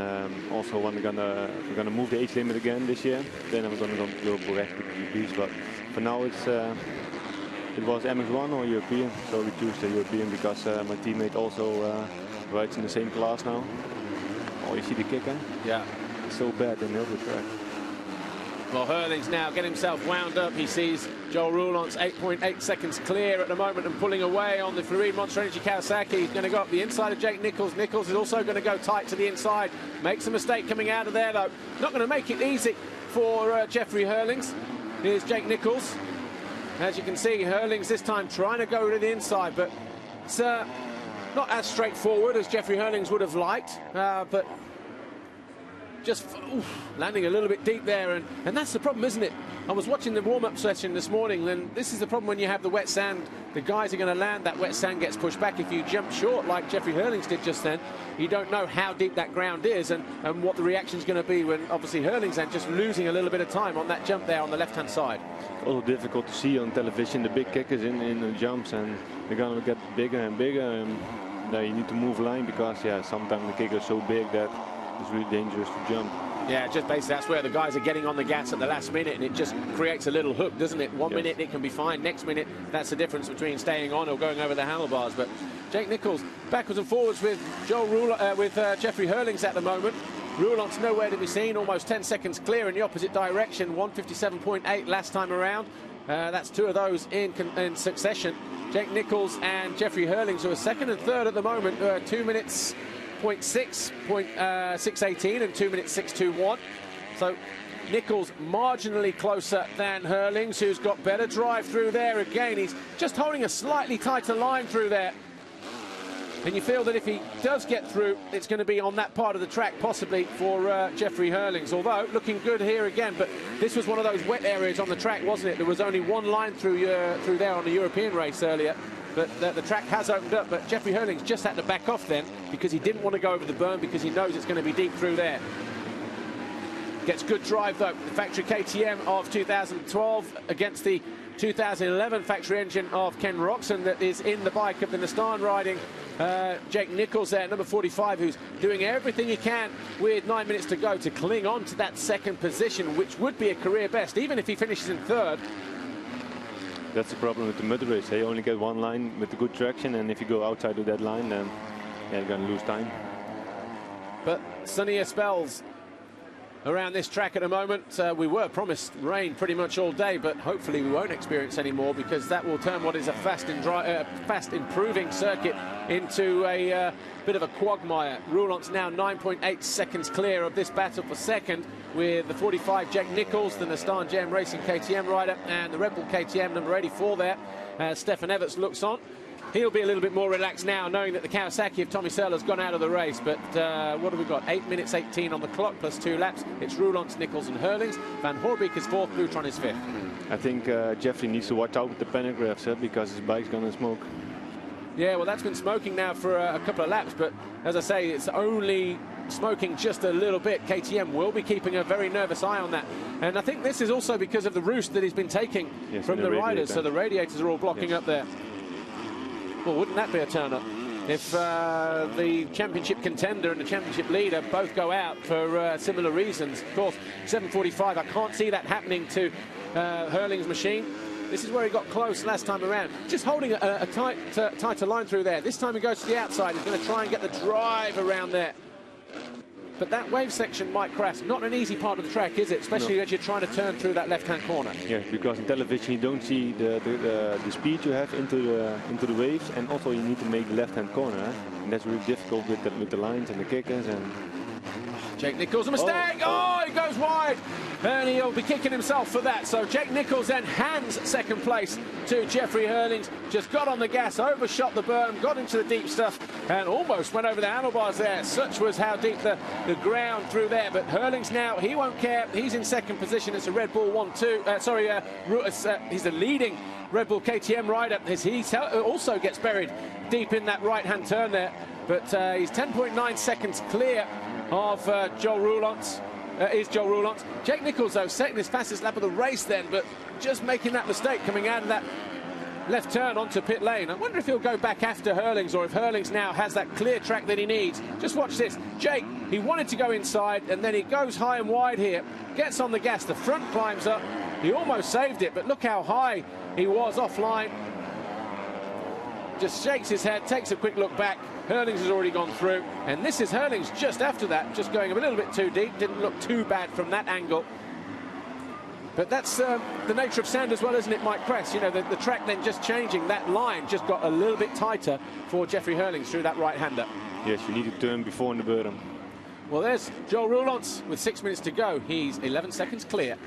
also when we're gonna move the age limit again this year, then I'm gonna go back to the GPs. But for now, it was MX1 or European, so we choose the European because my teammate also rides in the same class now. Oh, you see the kicker? Yeah. It's so bad in the other track. Well, Hurlings now getting himself wound up. He sees Joel Roulants 8.8 seconds clear at the moment and pulling away on the Fluid Monster Energy Kawasaki. He's going to go up the inside of Jake Nichols. Nichols is also going to go tight to the inside. Makes a mistake coming out of there, though. Not going to make it easy for Jeffrey Hurlings. Here's Jake Nichols. As you can see, Hurlings this time trying to go to the inside, but it's not as straightforward as Jeffrey Hurlings would have liked, but just landing a little bit deep there, and that's the problem, isn't it? I was watching the warm-up session this morning, and this is the problem when you have the wet sand. The guys are going to land, that wet sand gets pushed back. If you jump short like Jeffrey Hurlings did just then, you don't know how deep that ground is and what the reaction is going to be when obviously Hurlings then just losing a little bit of time on that jump there on the left-hand side. Also difficult to see on television the big kickers in the jumps, and they're going to get bigger and bigger, and you need to move line because sometimes the kicker is so big that it's really dangerous to jump. Yeah, just basically that's where the guys are getting on the gas at the last minute, and it just creates a little hook, doesn't it? One minute it can be fine, next minute that's the difference between staying on or going over the handlebars. But Jake Nichols backwards and forwards with Jeffrey Hurlings at the moment. Roulant's nowhere to be seen, almost 10 seconds clear in the opposite direction, 157.8 last time around. That's two of those in succession. Jake Nichols and Jeffrey Hurlings, who are second and third at the moment, 2 minutes 6:18 and 2 minutes 6:21. So Nichols marginally closer than Hurlings, who's got better drive through there. Again, he's just holding a slightly tighter line through there. And you feel that if he does get through, it's going to be on that part of the track, possibly for Jeffrey Hurlings. Although, looking good here again, but this was one of those wet areas on the track, wasn't it? There was only one line through there on the European race earlier. But the track has opened up, but Jeffrey Hurlings just had to back off then because he didn't want to go over the berm because he knows it's going to be deep through there. Gets good drive, though. The factory KTM of 2012 against the 2011 factory engine of Ken Roxon that is in the bike of the Nastan riding Jake Nichols there, number 45, who's doing everything he can with 9 minutes to go to cling on to that second position, which would be a career best, even if he finishes in third. That's the problem with the mud race. You only get one line with the good traction, and if you go outside of that line, then you're going to lose time. But sunnier spells around this track at the moment. We were promised rain pretty much all day, but hopefully we won't experience any more, because that will turn what is a fast improving circuit into a bit of a quagmire. Roulant's now 9.8 seconds clear of this battle for second, with the 45 Jake Nichols, the Nastan GM Racing KTM rider, and the Red Bull KTM number 84 there. Stefan Everts looks on. He'll be a little bit more relaxed now, knowing that the Kawasaki of Tommy Searle has gone out of the race. But what have we got? 8 minutes 18 on the clock, plus 2 laps. It's Roulants, Nichols and Hurlings. Van Hoorbeek is fourth, Boutron is fifth. I think Jeffrey needs to watch out with the pantographs because his bike's going to smoke. Yeah, well, that's been smoking now for a couple of laps. But as I say, it's only smoking just a little bit. KTM will be keeping a very nervous eye on that. And I think this is also because of the roost that he's been taking from the riders. So the radiators are all blocking up there. Well, wouldn't that be a turn-up if the championship contender and the championship leader both go out for similar reasons? Of course, 7:45, I can't see that happening to Hurling's machine. This is where he got close last time around. Just holding a tighter line through there. This time he goes to the outside. He's going to try and get the drive around there. But that wave section might crash. Not an easy part of the track, is it? Especially as you're trying to turn through that left-hand corner. Yeah, because in television you don't see the speed you have into the waves, and also you need to make the left-hand corner. And that's really difficult with the lines and the kickers. And Jake Nichols, a mistake! Oh, he goes wide! And he'll be kicking himself for that. So Jake Nichols then hands second place to Jeffrey Hurlings. Just got on the gas, overshot the berm, got into the deep stuff, and almost went over the handlebars there. Such was how deep the ground through there. But Hurlings now, he won't care. He's in second position. It's a Red Bull 1-2. He's the leading Red Bull KTM rider, as he also gets buried deep in that right-hand turn there. But he's 10.9 seconds clear of Joel Roulants. Joel Roulants. Jake Nichols, though, setting his fastest lap of the race then, but just making that mistake coming out of that left turn onto pit lane. I wonder if he'll go back after Hurlings, or if Hurlings now has that clear track that he needs. Just watch this. Jake, he wanted to go inside, and then he goes high and wide here, gets on the gas, the front climbs up. He almost saved it, but look how high he was offline. Just shakes his head, takes a quick look back. Hurlings has already gone through, and this is Hurlings just after that, just going a little bit too deep. Didn't look too bad from that angle. But that's the nature of sand as well, isn't it, Mike Press? You know, the track then just changing. That line just got a little bit tighter for Jeffrey Hurlings through that right-hander. yes, you need to turn before in the berm. Well, there's Joel Roulants with 6 minutes to go. He's 11 seconds clear.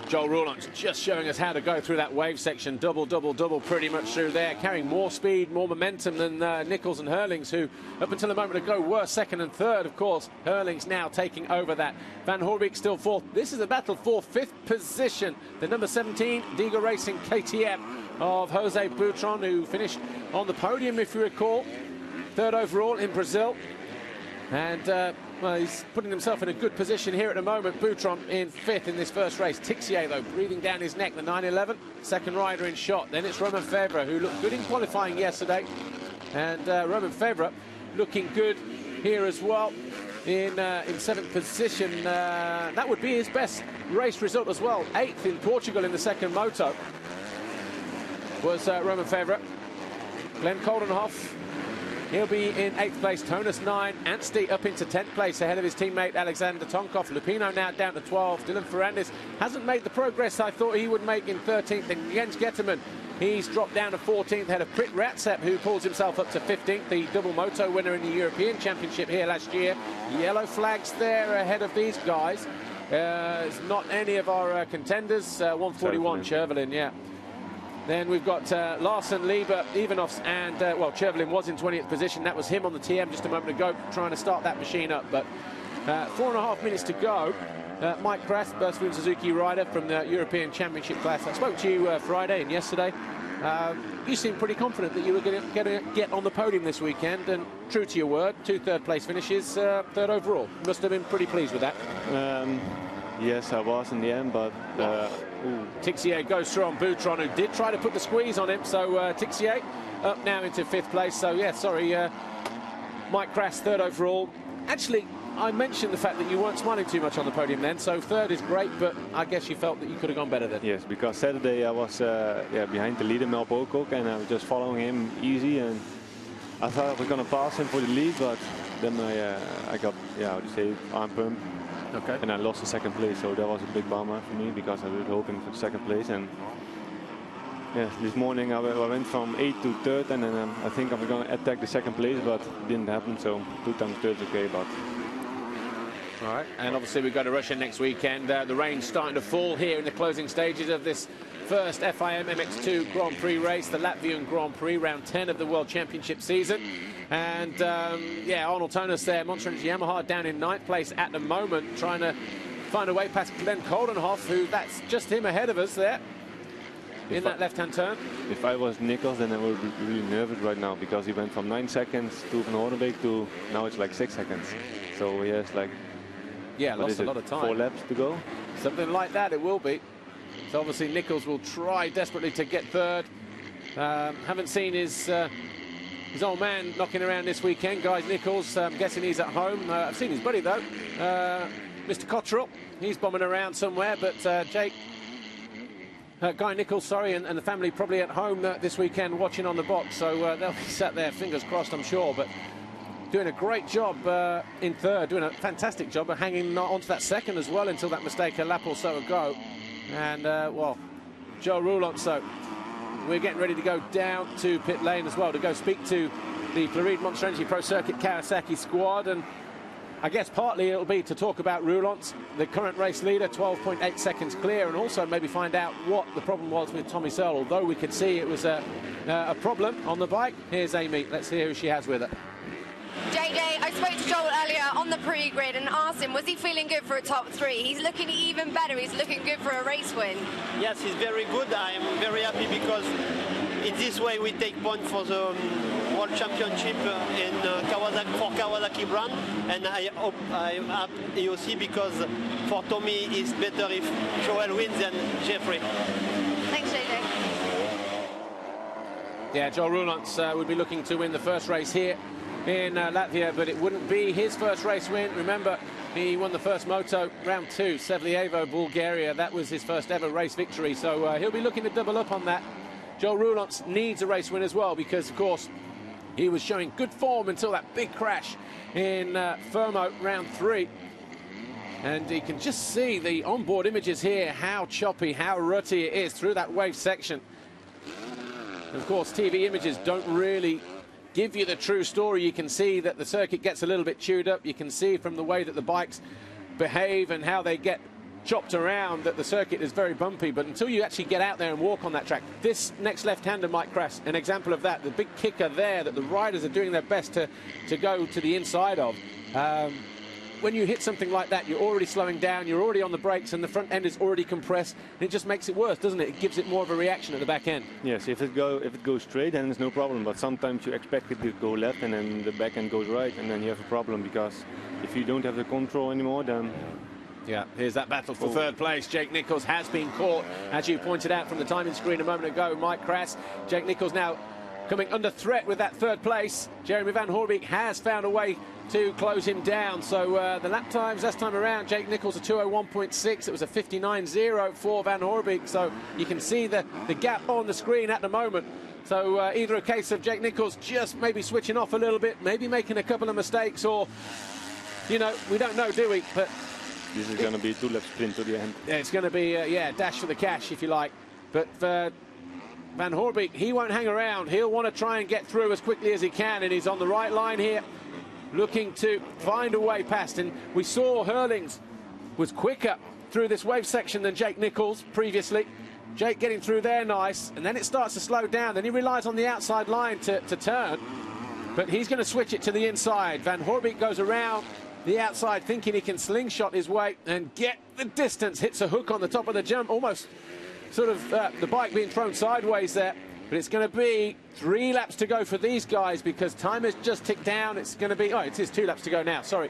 Joel Roulants just showing us how to go through that wave section. Double, double, double pretty much through there, carrying more speed, more momentum than Nichols and Hurlings, who up until a moment ago were second and third. Of course, Hurlings now taking over that. Van Hoorbeek still fourth. This is a battle for fifth position. The number 17 Diga Racing KTM of Jose Boutron, who finished on the podium, if you recall, third overall in Brazil. And well, he's putting himself in a good position here at the moment. Boutron in fifth in this first race. Tixier, though, breathing down his neck, the 911, second rider in shot. Then it's Romain Febvre, who looked good in qualifying yesterday. And Romain Febvre looking good here as well in seventh position. That would be his best race result as well. Eighth in Portugal in the second moto was Romain Febvre. Glenn Coldenhoff, he'll be in 8th place. Tonus 9. Anstey up into 10th place ahead of his teammate Alexander Tonkov. Lupino now down to 12. Dylan Ferrandis hasn't made the progress I thought he would make in 13th. And Jens Getterman He's dropped down to 14th ahead of Prix, who pulls himself up to 15th, the double moto winner in the European Championship here last year. Yellow flags there ahead of these guys. It's not any of our contenders. 141 Chervelin, yeah. Then we've got Larsen, Lieber, Ivanovs, and, well, Chervelin was in 20th position. That was him on the TM just a moment ago, trying to start that machine up. But 4.5 minutes to go. Mike Press, Burstwind Suzuki rider from the European Championship class. I spoke to you Friday and yesterday. You seemed pretty confident that you were going to get on the podium this weekend, and true to your word, 2 third-place finishes, third overall. You must have been pretty pleased with that. Yes, I was in the end, but... Tixier goes through on Boutron, who did try to put the squeeze on him, so Tixier up now into 5th place. So, yeah, sorry, Mike Crass, third overall. Actually, I mentioned the fact that you weren't smiling too much on the podium then, so third is great, but I guess you felt that you could have gone better then. Yes, because Saturday I was behind the leader, Mel Bocock, and I was just following him easy, and I thought I was going to pass him for the lead, but then I got, how to say, arm pump. Okay. And I lost the 2nd place, so that was a big bummer for me, because I was hoping for the 2nd place. And yeah, this morning I went from 8th to 3rd, and then I think I was going to attack the 2nd place, but it didn't happen, so 2 times 3rd is okay. But all right, and obviously we go to Russia next weekend. The rain's starting to fall here in the closing stages of this first FIM MX2 Grand Prix race, the Latvian Grand Prix, round 10 of the World Championship season. And yeah, Arnold Tonus there, Monster Energy Yamaha down in 9th place at the moment, trying to find a way past Glenn Koldenhoff, who that's just him ahead of us there in that left-hand turn. If I was Nichols, then I would be really nervous right now, because he went from 9 seconds to Van Hoornbeek to now it's like 6 seconds. So he has like, yeah, lost a lot of time. 4 laps to go. Something like that it will be. So obviously Nichols will try desperately to get third. Haven't seen his old man knocking around this weekend, guys. Nichols, I'm guessing he's at home. I've seen his buddy though, Mr. Cottrell. He's bombing around somewhere, but Guy Nichols, sorry, and the family probably at home this weekend watching on the box, so they'll be sat there, fingers crossed, I'm sure, but doing a great job in third, doing a fantastic job of hanging onto that 2nd as well until that mistake a lap or so ago. And, well, Joe Roulant, so we're getting ready to go down to pit lane as well to go speak to the Floride Monster Energy Pro Circuit Kawasaki squad, and I guess partly it'll be to talk about Roulant, the current race leader, 12.8 seconds clear, and also maybe find out what the problem was with Tommy Searle, although we could see it was a problem on the bike. Here's Amy, let's hear who she has with her. JJ, I spoke to Joel earlier on the pre-grid and asked him, was he feeling good for a top 3? He's looking even better. He's looking good for a race win. Yes, he's very good. I'm very happy because in this way we take points for the World Championship in Kawasaki, for Kawasaki brand. And I hope I'm at AOC because for Tommy it's better if Joel wins than Jeffrey. Thanks, JJ. Yeah, Joel Roulant would be looking to win the first race here in Latvia, but it wouldn't be his first race win. Remember, he won the first moto, round 2, Sevlievo, Bulgaria. That was his first ever race victory, so he'll be looking to double up on that. Joel Roulant needs a race win as well, because, of course, he was showing good form until that big crash in Fermo, round 3. And you can just see the onboard images here, how choppy, how rutty it is through that wave section. And of course, TV images don't really give you the true story. You can see that the circuit gets a little bit chewed up. You can see from the way that the bikes behave and how they get chopped around that the circuit is very bumpy. But until you actually get out there and walk on that track, this next left-hander might crash. An example of that, the big kicker there that the riders are doing their best to go to the inside of. When you hit something like that, you're already slowing down, you're already on the brakes, and the front end is already compressed, and it just makes it worse, doesn't it? It gives it more of a reaction at the back end. Yes, if it goes straight, then it's no problem, but sometimes you expect it to go left, and then the back end goes right, and then you have a problem, because if you don't have the control anymore, then... Yeah, here's that battle for third place. Jake Nichols has been caught, as you pointed out from the timing screen a moment ago, Mike Crass. Jake Nichols now coming under threat with that third place. Jeremy Van Hoornbeek has found a way to close him down. So the lap times last time around, Jake Nichols a 2:01.6. It was a 59.0 for Van Hoornbeek. So you can see the gap on the screen at the moment. So either a case of Jake Nichols just maybe switching off a little bit, maybe making a couple of mistakes, or, you know, we don't know, do we? But this is going to be a 2-lap sprint to the end. Yeah, it's going to be, yeah, dash for the cash, if you like. But Van Hoorbeek, he won't hang around. He'll want to try and get through as quickly as he can, and he's on the right line here, looking to find a way past. And we saw Hurlings was quicker through this wave section than Jake Nichols previously. Jake getting through there nice, and then it starts to slow down. Then he relies on the outside line to turn, but he's going to switch it to the inside. Van Hoorbeek goes around the outside thinking he can slingshot his way and get the distance. Hits a hook on the top of the jump, almost sort of the bike being thrown sideways there. But it's going to be 3 laps to go for these guys because time has just ticked down. It's going to be, oh, it is 2 laps to go now, sorry.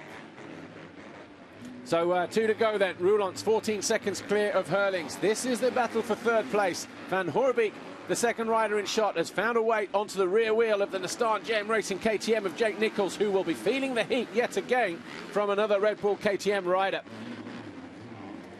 So 2 to go then. Roulant's 14 seconds clear of Hurlings. This is the battle for 3rd place. Van Hoorbeek, the second rider in shot, has found a way onto the rear wheel of the Nissan GM Racing KTM of Jake Nichols, who will be feeling the heat yet again from another Red Bull KTM rider.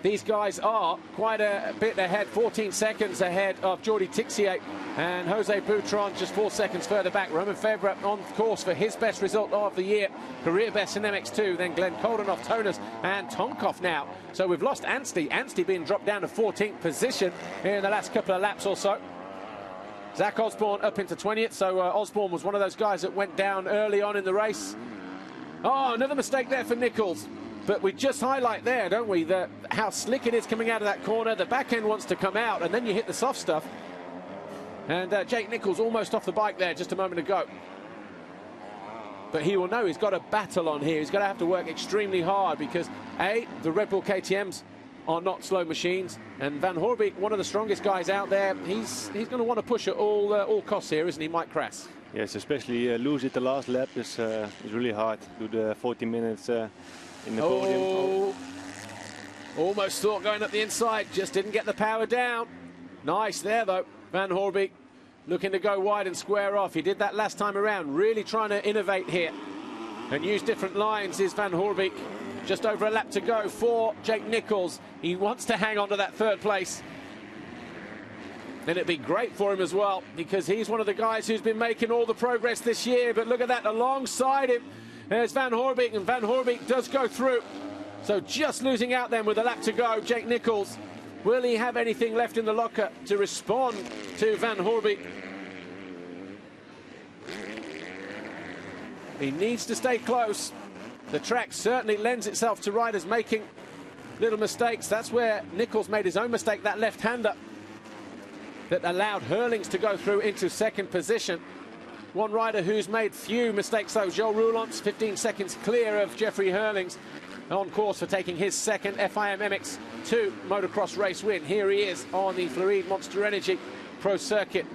These guys are quite a bit ahead, 14 seconds ahead of Jordi Tixier and Jose Boutron, just 4 seconds further back. Roman Febvre on course for his best result of the year, career best in MX2, then Glenn Koldenoff, Tonas and Tonkov now. So we've lost Anstey being dropped down to 14th position in the last couple of laps or so. Zach Osborne up into 20th, so Osborne was one of those guys that went down early on in the race. Oh, another mistake there for Nichols. But we just highlight there, don't we, how slick it is coming out of that corner. The back end wants to come out, and then you hit the soft stuff. And Jake Nichols almost off the bike there just a moment ago. But he will know he's got a battle on here. He's going to have to work extremely hard because, A, the Red Bull KTMs are not slow machines. And Van Hoorbeek, one of the strongest guys out there, he's going to want to push at all costs here, isn't he, Mike Krass? Yes, especially lose it the last lap is really hard. Do the 40 minutes in the podium. Almost thought going up the inside, just didn't get the power down. Nice there, though. Van Hoorbeek looking to go wide and square off. He did that last time around, really trying to innovate here and use different lines is Van Hoorbeek. Just over a lap to go for Jake Nichols. He wants to hang on to that 3rd place. And it'd be great for him as well because he's one of the guys who's been making all the progress this year. But look at that, alongside him, there's Van Hoorbeek, and Van Hoorbeek does go through. So just losing out then with a lap to go, Jake Nichols. Will he have anything left in the locker to respond to Van Hoorbeek? He needs to stay close. The track certainly lends itself to riders making little mistakes. That's where Nichols made his own mistake, that left-hander that allowed Hurlings to go through into 2nd position. One rider who's made few mistakes, though, Joe Roulant's 15 seconds clear of Jeffrey Hurlings, on course for taking his 2nd FIM MX2 motocross race win. Here he is on the Floride Monster Energy Pro Circuit,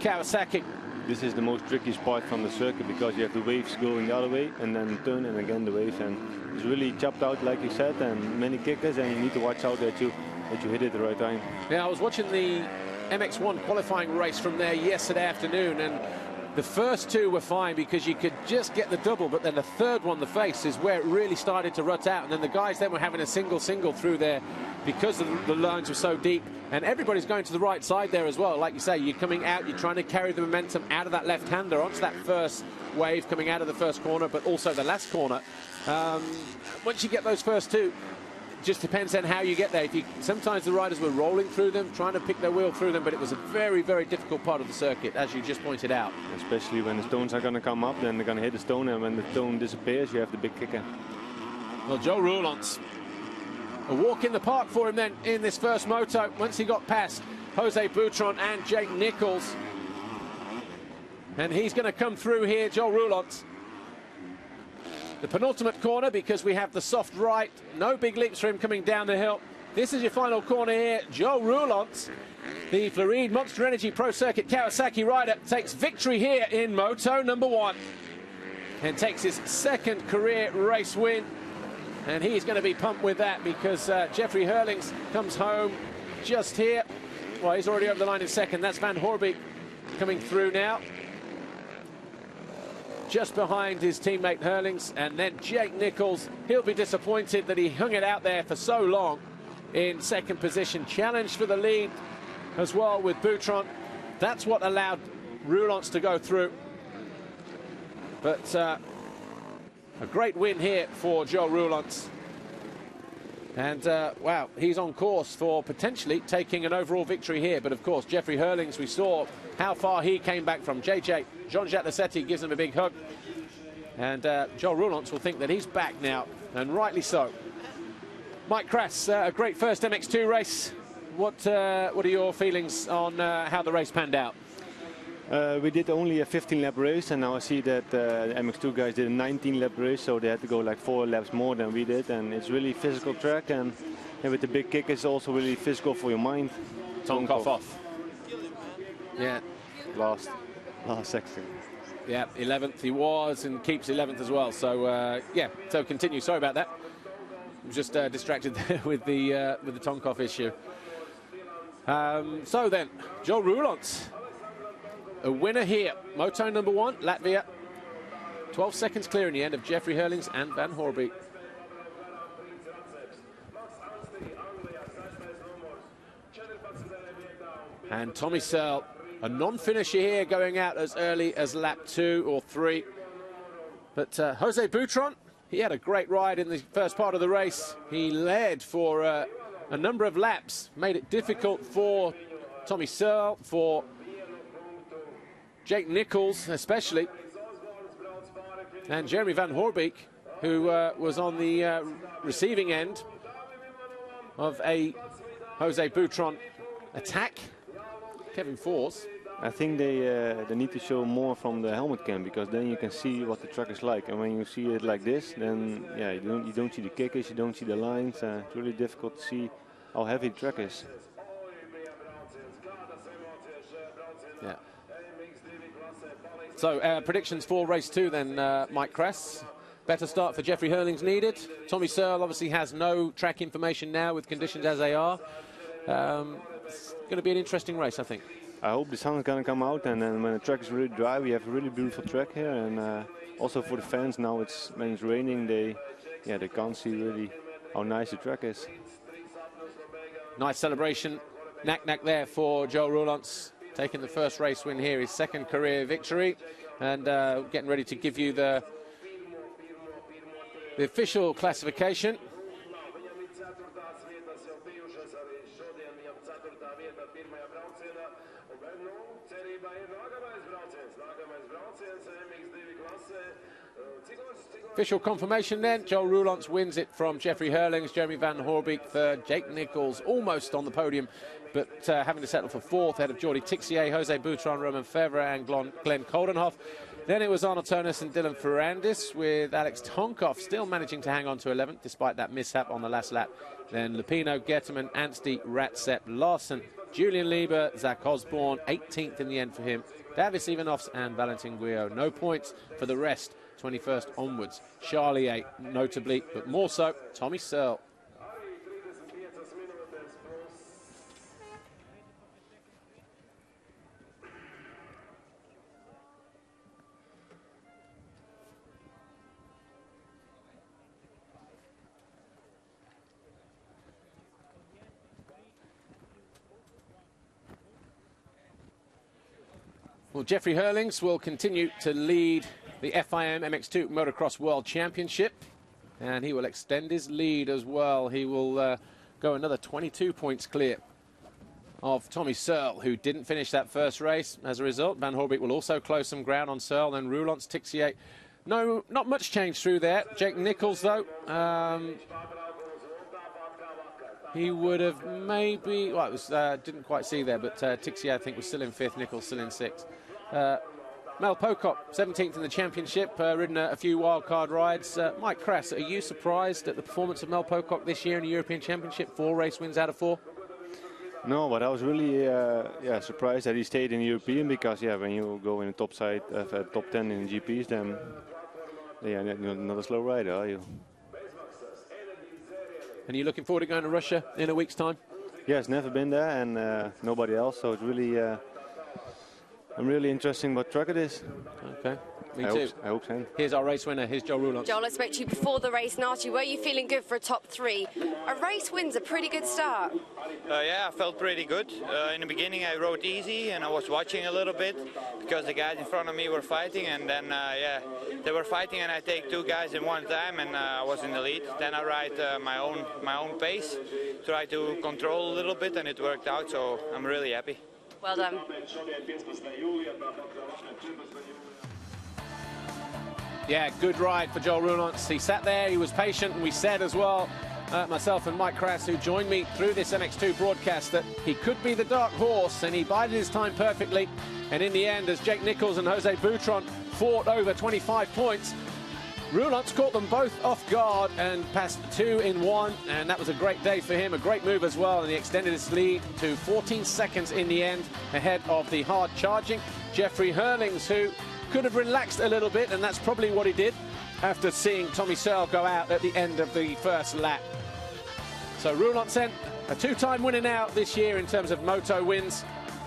Kawasaki. This is the most tricky spot from the circuit because you have the waves going the other way and then turn and again the waves, and it's really chopped out like you said, and many kickers, and you need to watch out that you hit it at the right time. Yeah, I was watching the MX1 qualifying race from there yesterday afternoon, and the first 2 were fine because you could just get the double, but then the 3rd one, the face, is where it really started to rut out, and then the guys then were having a single through there because the lines were so deep, and everybody's going to the right side there as well. Like you say, you're coming out, you're trying to carry the momentum out of that left-hander onto that first wave coming out of the first corner, but also the last corner. Once you get those first 2, just depends on how you get there. Sometimes the riders were rolling through them, trying to pick their wheel through them, but it was a very, very difficult part of the circuit, as you just pointed out. Especially when the stones are going to come up, then they're going to hit the stone, and when the stone disappears, you have the big kicker. Well, Joe Roulant's a walk in the park for him then in this first moto, once he got past Jose Boutron and Jake Nichols. And he's going to come through here, Joe Roulant. The penultimate corner, because we have the soft right. No big leaps for him coming down the hill. This is your final corner here. Joe Roulant, the Floride Monster Energy Pro Circuit Kawasaki rider, takes victory here in Moto number 1 and takes his 2nd career race win. And he's going to be pumped with that because Jeffrey Hurlings comes home just here. Well, he's already over the line in 2nd. That's Van Hoorbeek coming through now, just behind his teammate Hurlings, and then Jake Nichols. He'll be disappointed that he hung it out there for so long in 2nd position. Challenged for the lead as well with Boutron. That's what allowed Roulants to go through. But a great win here for Joe Roulants. And, wow, he's on course for potentially taking an overall victory here. But, of course, Jeffrey Hurlings, we saw how far he came back from. Jean-Jacques Lassetti gives him a big hug. And Joel Roulance will think that he's back now, and rightly so. Mike Krass, a great first MX2 race. What are your feelings on how the race panned out? We did only a 15-lap race, and now I see that the MX2 guys did a 19-lap race, so they had to go like 4 laps more than we did. And it's really physical track, and with the big kick, it's also really physical for your mind. Tonkov off. Yeah. Last section. Yeah, 11th he was, and keeps 11th as well. So yeah, so continue. Sorry about that. I'm just distracted there with the Tonkov issue. So then, Joel Roulance, a winner here. Moto number 1, Latvia. 12 seconds clear in the end of Jeffrey Hurlings and Van Horbeek. And Tommy Searle, a non-finisher here, going out as early as lap 2 or 3. But Jose Boutron, he had a great ride in the first part of the race. He led for a number of laps, made it difficult for Tommy Searle, for Jake Nichols especially, and Jeremy Van Horbeek, who was on the receiving end of a Jose Boutron attack. Kevin Force. I think they need to show more from the helmet cam, because then you can see what the track is like. And when you see it like this, then yeah, you don't see the kickers, you don't see the lines. It's really difficult to see how heavy the track is. Yeah. So predictions for race 2 then, Mike Krass. Better start for Jeffrey Hurlings needed. Tommy Searle obviously has no track information now with conditions as they are. It's going to be an interesting race, I think. I hope the sun is going to come out, and then when the track is really dry, we have a really beautiful track here. And also for the fans now, when it's raining, they can't see really how nice the track is. Nice celebration, knack there for Joel Roulance, taking the first race win here, his second career victory, and getting ready to give you the official classification. Official confirmation then, Joel Roulance wins it from Jeffrey Hurlings, Jeremy Van Horbeek third, Jake Nichols almost on the podium, but having to settle for 4th ahead of Jordi Tixier, Jose Boutron, Roman Fevre and Glenn Coldenhoff. Then it was Arnold Turnus and Dylan Ferrandis, with Alex Tonkov still managing to hang on to 11th despite that mishap on the last lap. Then Lupino, Getterman, Anstey, Ratsep, Larson, Julian Lieber, Zach Osborne, 18th in the end for him. Davis Ivanovs and Valentin Guillot. No points for the rest, 21st onwards. Charlie 8, notably, but more so, Tommy Searle. Well, Jeffrey Hurlings will continue to lead the FIM MX2 Motocross World Championship, and he will extend his lead as well. He will go another 22 points clear of Tommy Searle, who didn't finish that first race. As a result, Van Horbeek will also close some ground on Searle, then Roulance, Tixier. No, not much change through there. Jake Nichols, though, he would have maybe, well, it was, didn't quite see there, but Tixier, I think, was still in 5th, Nichols still in 6th. Mel Pocock, 17th in the championship, ridden a few wildcard rides. Mike Krass, are you surprised at the performance of Mel Pocock this year in the European Championship? 4 race wins out of 4? No, but I was really surprised that he stayed in the European, because when you go in the top 10 in the GPs, then you're not a slow rider, are you? And you're looking forward to going to Russia in a week's time? Yes, never been there, and nobody else, so it's really I'm really interested in what track it is. Okay. Me too. I hope so. Here's our race winner. Here's Joel Roulance. Joel, I spoke to you before the race and asked you, were you feeling good for a top 3? A race win's a pretty good start. Yeah, I felt pretty good. In the beginning I rode easy and I was watching a little bit because the guys in front of me were fighting, and then yeah, they were fighting and I take 2 guys in one time and I was in the lead. Then I ride my own pace, try to control a little bit, and it worked out, so I'm really happy. Well done. Yeah, good ride for Joel Roulance. He sat there, he was patient, and we said as well, myself and Mike Krass, who joined me through this MX2 broadcast, that he could be the dark horse, and he bided his time perfectly. And in the end, as Jake Nichols and Jose Boutron fought over 25 points, Roulance caught them both off guard and passed 2 in 1, and that was a great day for him, a great move as well, and he extended his lead to 14 seconds in the end, ahead of the hard-charging Jeffrey Hurlings, who could have relaxed a little bit, and that's probably what he did after seeing Tommy Searle go out at the end of the first lap. So Roulance, a 2-time winner now this year in terms of moto wins.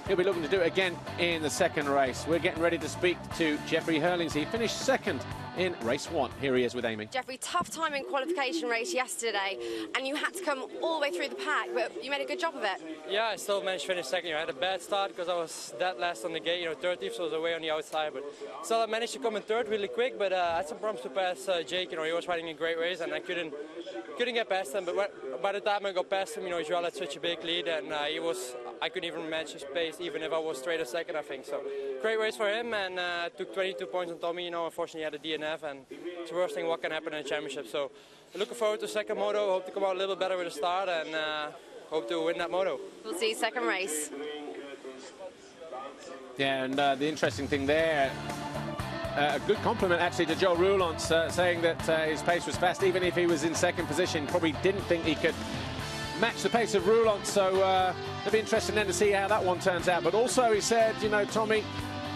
He'll be looking to do it again in the second race. We're getting ready to speak to Jeffrey Hurlings. He finished second in race 1. Here he is with Amy. Jeffrey, tough time in qualification race yesterday, and you had to come all the way through the pack, but you made a good job of it. Yeah, I still managed to finish second. I had a bad start because I was dead last on the gate, 30th, so I was away on the outside. But still, I managed to come in third really quick, but I had some problems to pass Jake. He was riding a great race, and I couldn't get past him. But by the time I got past him, Joel had such a big lead, and I couldn't even match his pace, even if I was straight a second, I think. So great race for him, and took 22 points on Tommy. Unfortunately, he had a DNF, and it's the worst thing what can happen in a championship. So looking forward to second moto. Hope to come out a little better with the start, and hope to win that moto. We'll see you second race. Yeah, and the interesting thing there, a good compliment actually to Joel Roulance, saying that his pace was fast, even if he was in second position. Probably didn't think he could match the pace of Roulance, so it'll be interesting then to see how that one turns out. But also he said, Tommy,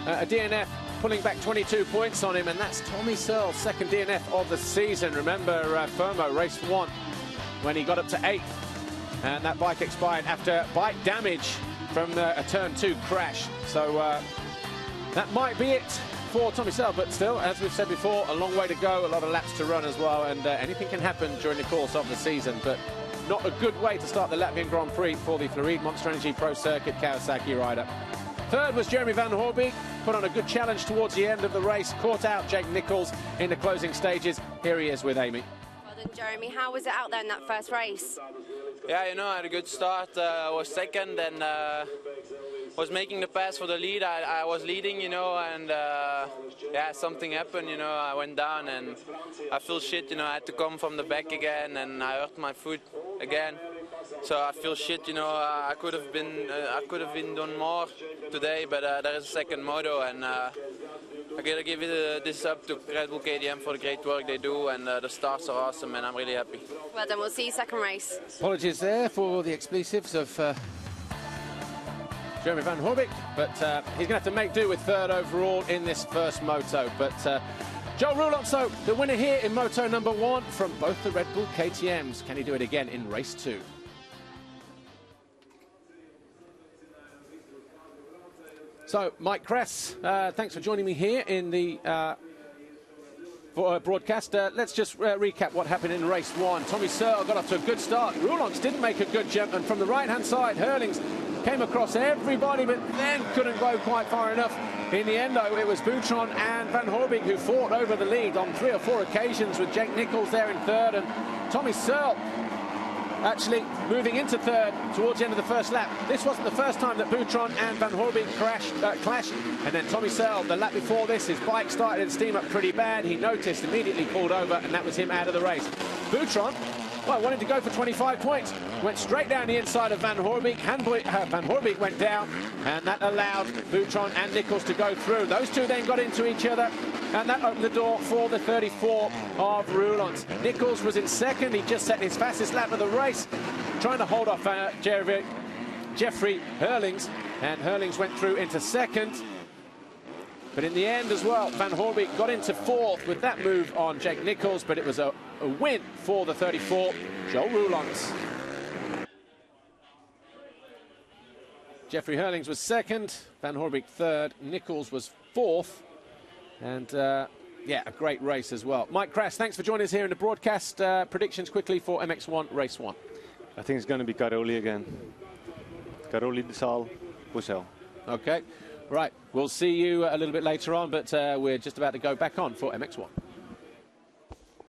a DNF pulling back 22 points on him, and that's Tommy Searle's second DNF of the season. Remember Fermo, race 1, when he got up to 8th, and that bike expired after bike damage from a turn 2 crash. So that might be it for Tommy Searle, but still, as we've said before, a long way to go, a lot of laps to run as well, and anything can happen during the course of the season, but not a good way to start the Latvian Grand Prix for the Floride Monster Energy Pro Circuit Kawasaki rider. Third was Jeremy Van Hoorbeek, put on a good challenge towards the end of the race, caught out Jake Nichols in the closing stages. Here he is with Amy. Well done, Jeremy. How was it out there in that first race? Yeah, I had a good start. I was second and was making the pass for the lead. I was leading, and yeah, something happened, I went down and I feel shit, I had to come from the back again, and I hurt my foot again. So I feel shit, I could have been done more today, but there is a second moto, and I gotta give this up to Red Bull KTM for the great work they do, and the starts are awesome, and I'm really happy. Well done, we'll see you second race. Apologies there for the expletives of Jeremy Van Hoorbeek, but he's going to have to make do with third overall in this first moto. But Joel Roulance, the winner here in moto number 1 from both the Red Bull KTMs. Can he do it again in race 2? So, Mike Krass, thanks for joining me here in the broadcast. Let's just recap what happened in race 1. Tommy Searle got off to a good start. Roulance didn't make a good jump, and from the right-hand side, Hurlings came across everybody, but then couldn't go quite far enough. In the end, though, it was Boutron and Van Hoorbeek who fought over the lead on 3 or 4 occasions, with Jake Nichols there in third, and Tommy Searle actually moving into third towards the end of the first lap. This wasn't the first time that Boutron and Van Hoorbeek clashed, and then Tommy Searle, the lap before this, his bike started to steam up pretty bad. He noticed, immediately pulled over, and that was him out of the race. Boutron, well, wanted to go for 25 points, went straight down the inside of Van Hoorbeek. Van Hoorbeek went down, and that allowed Boutron and Nichols to go through. Those two then got into each other, and that opened the door for the 34 of Roulance. Nichols was in second. He just set his fastest lap of the race, trying to hold off Jeffrey Hurlings, and Hurlings went through into second. But in the end as well, Van Hoorbeek got into fourth with that move on Jake Nichols, but it was a win for the 34, Joel Roulance. Jeffrey Hurlings was second, Van Hoorbeek third, Nichols was fourth, And yeah, a great race as well. Mike Crash, thanks for joining us here in the broadcast. Predictions quickly for MX1 Race 1. I think it's going to be Caroli again. Caroli, De Saal, Bussell. Okay, right. We'll see you a little bit later on, but we're just about to go back on for MX1.